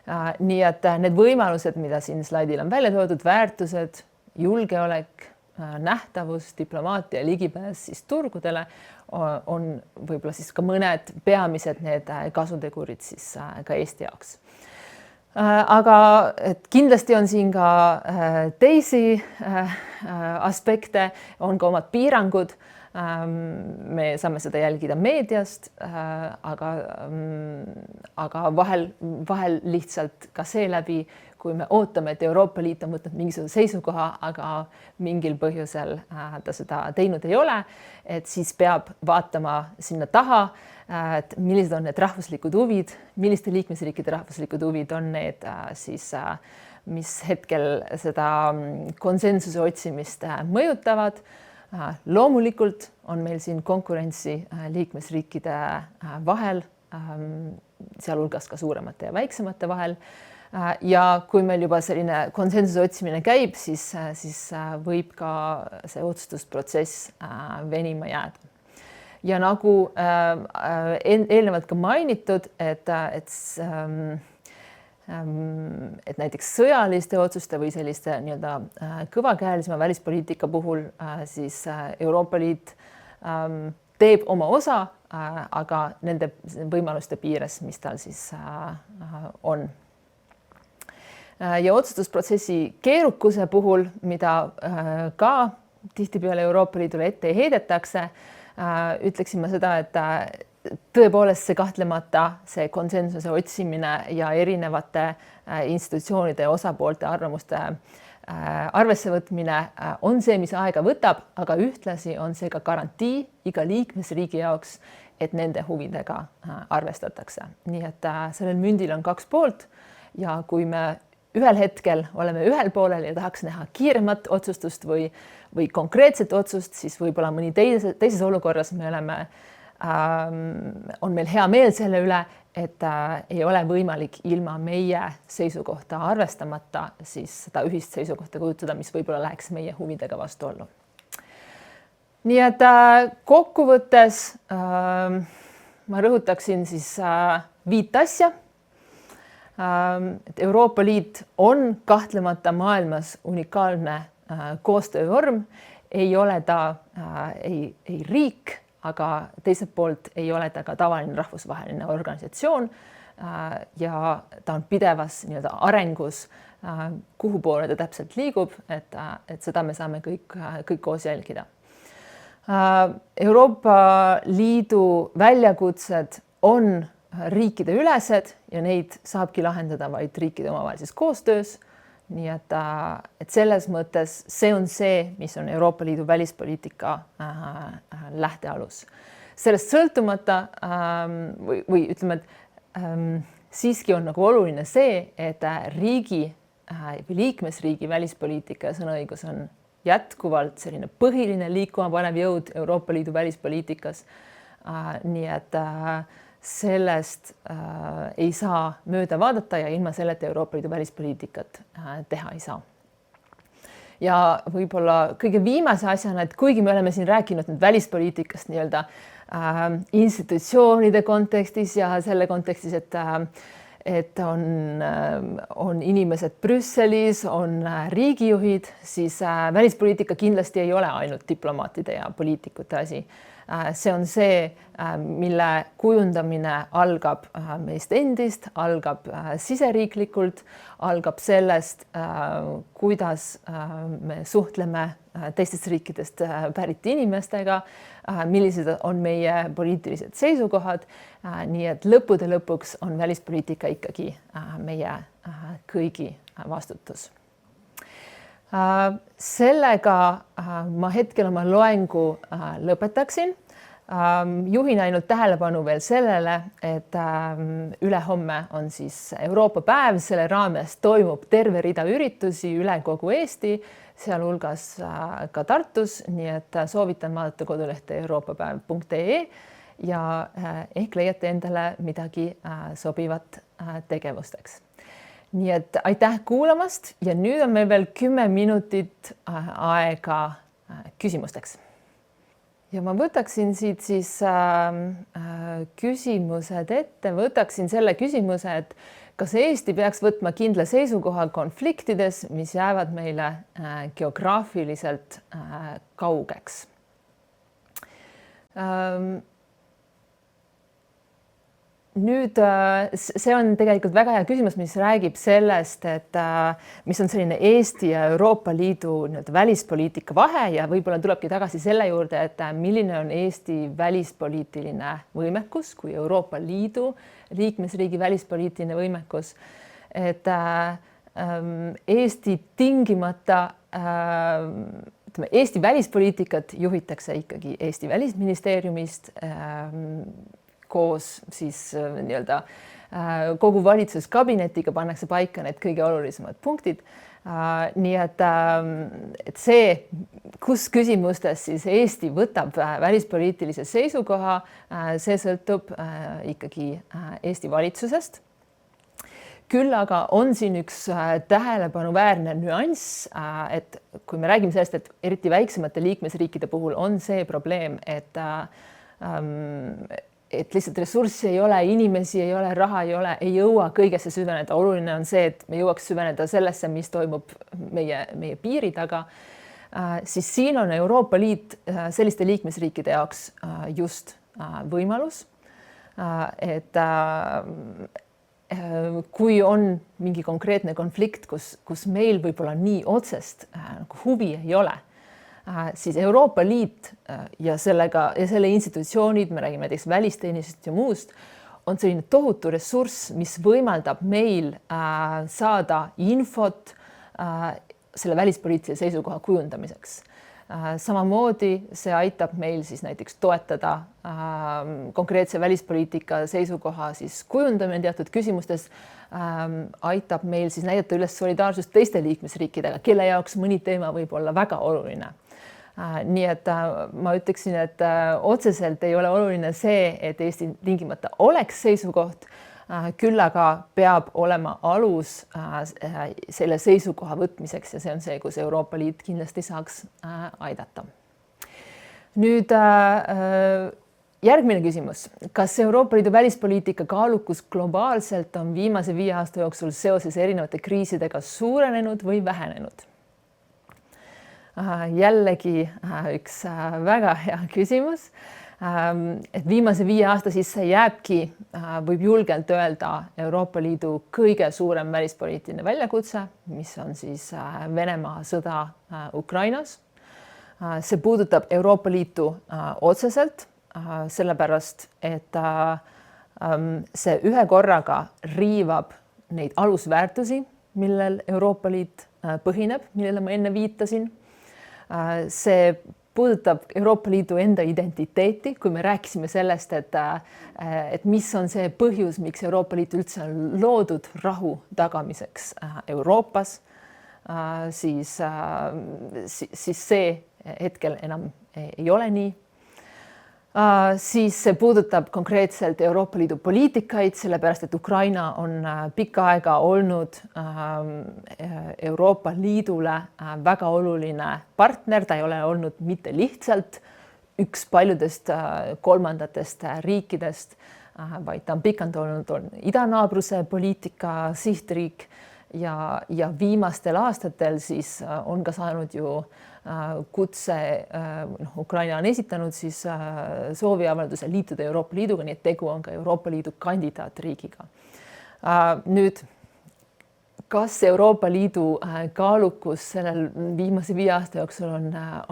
Nii et need võimalused, mida siin slaidil on välja toodud, väärtused, julgeolek, nähtavus, diplomaatia ja ligipääs siis turgudele on võib-olla siis ka mõned peamised need kasutegurid siis ka Eesti jaoks. Aga et kindlasti on siin ka teisi aspekte, on ka omad piirangud. Me saame seda jälgida meediast, aga vahel lihtsalt ka seeläbi, kui me ootame, et Euroopa Liit on võtnud mingisuguse seisukoha, aga mingil põhjusel ta seda teinud ei ole, et siis peab vaatama sinna taha, et millised on need rahvuslikud huvid, milliste liikmesriikide rahvuslikud huvid on need siis, mis hetkel seda konsensuse otsimist mõjutavad. Loomulikult on meil siin konkurentsi liikmesriikide vahel, sealhulgas ka suuremate ja väiksemate vahel. Ja kui meil juba selline konsensuse otsimine käib, siis võib ka see otsustusprotsess venima jääda. Ja nagu eelnevalt ka mainitud, et näiteks sõjaliste otsuste või selliste nii-öelda kõvakäelisema välispoliitika puhul siis Euroopa Liit teeb oma osa, aga nende võimaluste piires, mis tal siis on. Ja otsustusprotsessi keerukuse puhul, mida ka tihtipeale Euroopa Liidule ette heidetakse, ütleksin ma seda, et tõepoolest see kahtlemata see konsensuse otsimine ja erinevate institutsioonide ja osapoolte arvamuste arvesse võtmine on see, mis aega võtab, aga ühtlasi on see ka garantii iga liikmesriigi jaoks, et nende huvidega arvestatakse. Nii et sellel mündil on kaks poolt ja kui me ühel hetkel oleme ühel poolel ja tahaks näha kiiremat otsustust või konkreetset otsust, siis võib-olla mõni teises olukorras on meil hea meel selle üle, et ei ole võimalik ilma meie seisukohta arvestamata siis seda ühist seisukohta kujutada, mis võib-olla läheks meie huvidega vastuollu. Nii et kokkuvõttes ma rõhutaksin siis 5 asja. Et Euroopa Liit on kahtlemata maailmas unikaalne koostöövorm, ei ole ta ei riik, aga teiselt poolt ei ole ta ka tavaline rahvusvaheline organisatsioon ja ta on pidevas nii-öelda arengus, kuhu poole ta täpselt liigub, et seda me saame kõik koos jälgida. Euroopa Liidu väljakutsed on riikide ülesed ja neid saabki lahendada vaid riikide omavahelises koostöös. Nii et selles mõttes see on see, mis on Euroopa Liidu välispoliitika lähtealus. Sellest sõltumata või ütleme, et siiski on nagu oluline see, et riigi või liikmesriigi välispoliitika ja sõnaõigus on jätkuvalt selline põhiline liikuma panev jõud Euroopa Liidu välispoliitikas. Nii et sellest ei saa mööda vaadata ja ilma selleta Euroopa Liidu välispoliitikat teha ei saa. Ja võib-olla kõige viimase asjana, et kuigi me oleme siin rääkinud nüüd välispoliitikast nii-öelda institutsioonide kontekstis ja selle kontekstis, et on inimesed Brüsselis, on riigijuhid, siis välispoliitika kindlasti ei ole ainult diplomaatide ja poliitikute asi. See on see, mille kujundamine algab meist endist, algab siseriiklikult, algab sellest, kuidas me suhtleme teistest riikidest pärit inimestega, millised on meie poliitilised seisukohad. Nii et lõppude lõpuks on välispoliitika ikkagi meie kõigi vastutus. Sellega ma hetkel oma loengu lõpetaksin. Juhin ainult tähelepanu veel sellele, et ülehomme on siis Euroopa päev, selle raames toimub terve rida üritusi üle kogu Eesti, sealhulgas ka Tartus, nii et soovitan vaadata kodulehte euroopapäev.ee ja ehk leiate endale midagi sobivat tegevusteks. Nii et aitäh kuulamast ja nüüd on meil veel 10 minutit aega küsimusteks. Ja ma võtaksin siit siis küsimused ette, võtaksin selle küsimuse, et kas Eesti peaks võtma kindla seisukoha konfliktides, mis jäävad meile geograafiliselt kaugeks. Nüüd see on tegelikult väga hea küsimus, mis räägib sellest, et mis on selline Eesti ja Euroopa Liidu välispoliitika vahe ja võib-olla tulebki tagasi selle juurde, et milline on Eesti välispoliitiline võimekus kui Euroopa Liidu liikmesriigi välispoliitiline võimekus. Et Eesti tingimata, Eesti välispoliitikat juhitakse ikkagi Eesti välisministeeriumist, koos siis nii-öelda kogu valitsuskabinetiga pannakse paika need kõige olulisemad punktid. Nii et see, kus küsimustes siis Eesti võtab välispoliitilise seisukoha, see sõltub ikkagi Eesti valitsusest. Küll aga on siin üks tähelepanuväärne nüanss, et kui me räägime sellest, et eriti väiksemate liikmesriikide puhul on see probleem, et lihtsalt ressurssi ei ole, inimesi ei ole, raha ei jõua kõigesse süveneda. Oluline on see, et me jõuaks süveneda sellesse, mis toimub meie piiri taga. Siis siin on Euroopa Liit selliste liikmesriikide jaoks just võimalus. Et kui on mingi konkreetne konflikt, kus meil võib-olla nii otsest huvi ei ole, siis Euroopa Liit ja selle institutsioonid, me räägime näiteks välisteenistust ja muust, on selline tohutu ressurss, mis võimaldab meil saada infot selle välispoliitilise seisukoha kujundamiseks. Samamoodi see aitab meil siis näiteks toetada konkreetse välispoliitika seisukoha siis kujundamine teatud küsimustes, aitab meil siis näidata üles solidaarsust teiste liikmesriikidega, kelle jaoks mõni teema võib olla väga oluline. Nii et ma ütleksin, et otseselt ei ole oluline see, et Eesti tingimata oleks seisukoht, küll aga peab olema alus selle seisukoha võtmiseks ja see on see, kus Euroopa Liit kindlasti saaks aidata. Nüüd järgmine küsimus. Kas Euroopa Liidu välispoliitika kaalukus globaalselt on viimase 5 aasta jooksul seoses erinevate kriisidega suurenenud või vähenenud? Jällegi üks väga hea küsimus. Et viimase 5 aasta sisse jääbki, võib julgelt öelda, Euroopa Liidu kõige suurem välispoliitiline väljakutse, mis on siis Venemaa sõda Ukrainas. See puudutab Euroopa Liitu otseselt, sellepärast, et see ühe korraga riivab neid alusväärtusi, millel Euroopa Liit põhineb, millele ma enne viitasin. See puudutab Euroopa Liidu enda identiteeti, kui me rääkisime sellest, et mis on see põhjus, miks Euroopa Liit üldse on loodud rahu tagamiseks Euroopas, siis see hetkel enam ei ole nii. Siis see puudutab konkreetselt Euroopa Liidu poliitikaid, sellepärast, et Ukraina on pikka aega olnud Euroopa Liidule väga oluline partner. Ta ei ole olnud mitte lihtsalt üks paljudest kolmandatest riikidest, vaid ta on pikalt olnud idanaabruse poliitika sihtriik ja viimastel aastatel siis on ka saanud ju kutse, Ukraina on esitanud siis sooviavalduse liituda Euroopa Liiduga, nii et tegu on ka Euroopa Liidu kandidaatriigiga. Nüüd, kas Euroopa Liidu kaalukus sellel viimase 5 aasta jooksul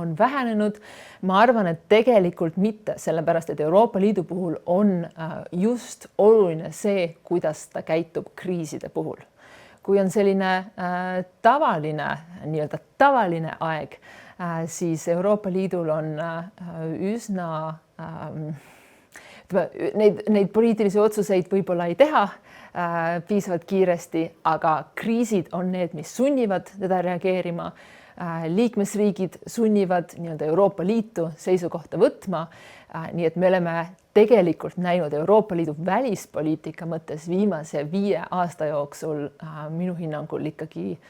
on vähenenud? Ma arvan, et tegelikult mitte, sellepärast, et Euroopa Liidu puhul on just oluline see, kuidas ta käitub kriiside puhul. kui on selline tavaline aeg, siis Euroopa Liidul on üsna neid poliitilisi otsuseid võib-olla ei teha piisavalt kiiresti, aga kriisid on need, mis sunnivad teda reageerima. Liikmesriigid sunnivad nii-öelda Euroopa Liitu seisukohta võtma. Nii et me oleme tegelikult näinud Euroopa Liidu välispoliitika mõttes viimase 5 aasta jooksul minu hinnangul ikkagi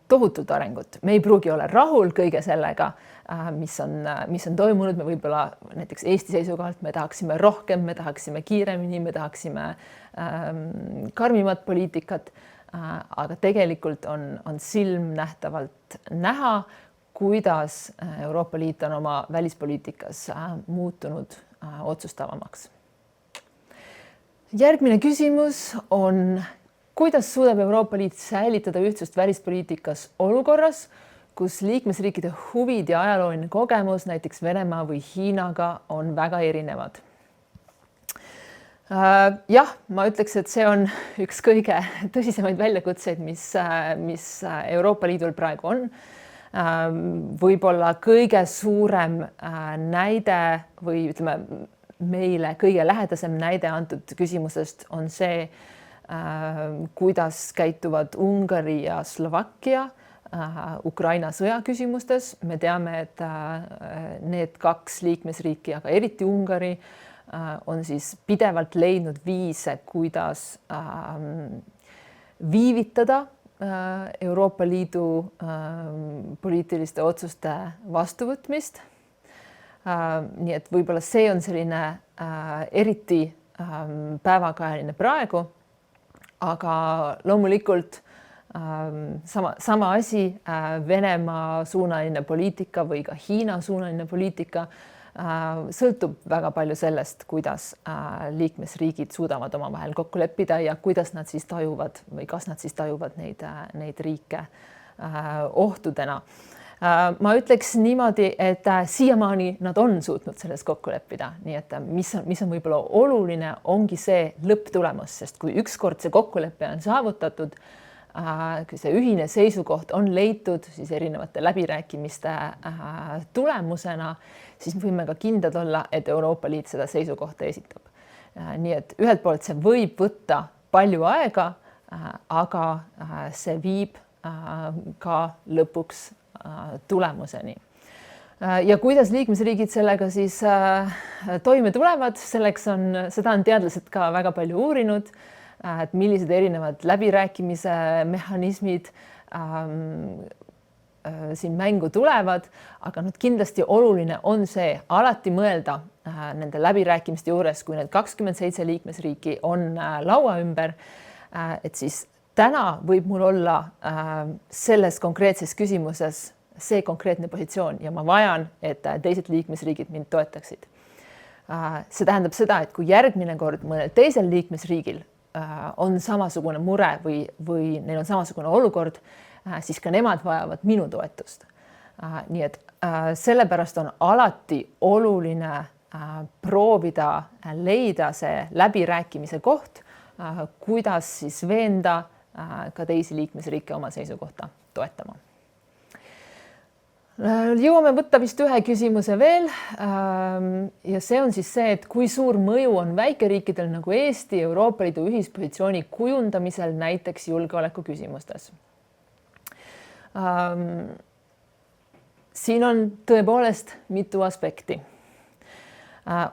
tohutut arengut. Me ei pruugi olla rahul kõige sellega, mis on toimunud. Me võib-olla näiteks Eesti seisukohalt me tahaksime rohkem, me tahaksime kiiremini, me tahaksime karmimat poliitikat, aga tegelikult on silmnähtavalt näha, kuidas Euroopa Liit on oma välispoliitikas muutunud otsustavamaks. Järgmine küsimus on, kuidas suudab Euroopa Liit säilitada ühtsust välispoliitikas olukorras, kus liikmesriikide huvid ja ajalooline kogemus näiteks Venemaa või Hiinaga on väga erinevad? Jah, ma ütleks, et see on üks kõige tõsisemaid väljakutseid, mis Euroopa Liidul praegu on. Võib-olla kõige suurem näide või ütleme meile kõige lähedasem näide antud küsimusest on see, kuidas käituvad Ungari ja Slovakkia Ukraina sõja küsimustes. Me teame, et need 2 liikmesriiki, aga eriti Ungari, on siis pidevalt leidnud viise, kuidas viivitada Euroopa Liidu poliitiliste otsuste vastuvõtmist. Nii et võib-olla see on selline eriti päevakajaline praegu, aga loomulikult sama asi, Venemaa suunaline poliitika või ka Hiina suunaline poliitika sõltub väga palju sellest, kuidas liikmesriigid suudavad omavahel kokku leppida ja kuidas nad siis tajuvad või kas nad siis tajuvad neid riike ohtudena. Ma ütleks niimoodi, et siiamaani nad on suutnud selles kokku leppida, nii et mis on võib-olla oluline, ongi see lõpptulemus, sest kui ükskord see kokkulepe on saavutatud, kui see ühine seisukoht on leitud siis erinevate läbirääkimiste tulemusena, siis võime ka kindlad olla, et Euroopa Liit seda seisukohta esitab. Nii et ühelt poolt see võib võtta palju aega, aga see viib ka lõpuks tulemuseni. Ja kuidas liikmesriigid sellega siis toime tulevad, seda on teadlased ka väga palju uurinud, et millised erinevad läbirääkimise mehhanismid siin mängu tulevad, aga kindlasti oluline on see alati mõelda nende läbirääkimiste juures, kui need 27 liikmesriiki on laua ümber, et siis täna võib mul olla selles konkreetses küsimuses see konkreetne positsioon ja ma vajan, et teised liikmesriigid mind toetaksid. See tähendab seda, et kui järgmine kord mõnel teisel liikmesriigil on samasugune mure või neil on samasugune olukord, siis ka nemad vajavad minu toetust. Nii et sellepärast on alati oluline proovida leida see läbirääkimise koht, kuidas siis veenda ka teisi liikmesriike oma seisukohta toetama. Jõuame võtta vist ühe küsimuse veel ja see on siis see, et kui suur mõju on väikeriikidel nagu Eesti Euroopa Liidu ühispositsiooni kujundamisel näiteks julgeoleku küsimustes. Siin on tõepoolest mitu aspekti.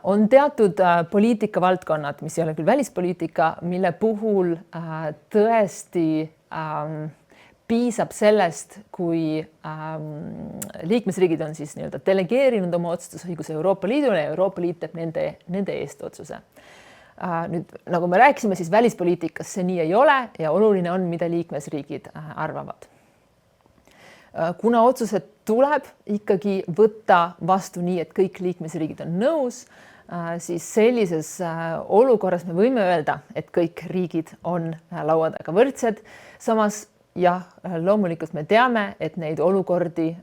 On teatud poliitikavaldkonnad, mis ei ole küll välispoliitika, mille puhul tõesti piisab sellest, kui liikmesriigid on siis nii-öelda delegeerinud oma otsustusõiguse Euroopa Liidule ja Euroopa Liit teeb nende eest otsuse. Nüüd, nagu me rääkisime, siis välispoliitikas see nii ei ole ja oluline on, mida liikmesriigid arvavad. Kuna otsused tuleb ikkagi võtta vastu nii, et kõik liikmesriigid on nõus, siis sellises olukorras me võime öelda, et kõik riigid on laua taga võrdsed. Samas jah, loomulikult me teame, et neid olukordi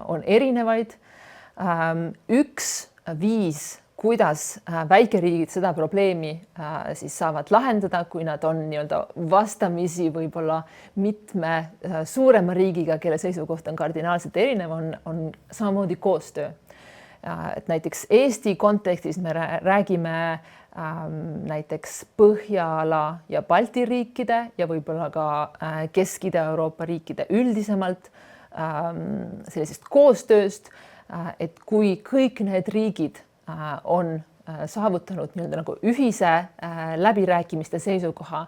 on erinevaid. Üks viis kuidas väikeriigid seda probleemi siis saavad lahendada, kui nad on nii-öelda vastamisi võib-olla mitme suurema riigiga, kelle seisukoht on kardinaalselt erinev, on samamoodi koostöö. Et näiteks Eesti kontekstis me räägime näiteks Põhjala ja Balti riikide ja võib-olla ka Kesk-Ida-Euroopa riikide üldisemalt sellisest koostööst, et kui kõik need riigid on saavutanud nii-öelda nagu ühise läbirääkimiste seisukoha,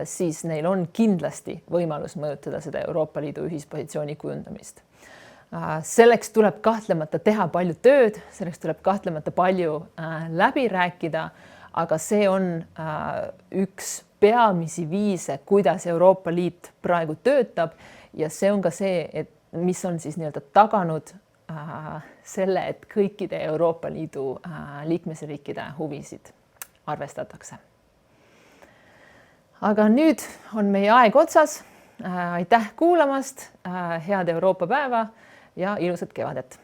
siis neil on kindlasti võimalus mõjutada seda Euroopa Liidu ühispositsiooni kujundamist. Selleks tuleb kahtlemata teha palju tööd, selleks tuleb kahtlemata palju läbi rääkida, aga see on üks peamisi viise, kuidas Euroopa Liit praegu töötab ja see on ka see, et mis on siis nii-öelda taganud selle, et kõikide Euroopa Liidu liikmesriikide huvisid arvestatakse. Aga nüüd on meie aeg otsas. Aitäh kuulamast, head Euroopa päeva ja ilusat kevadet!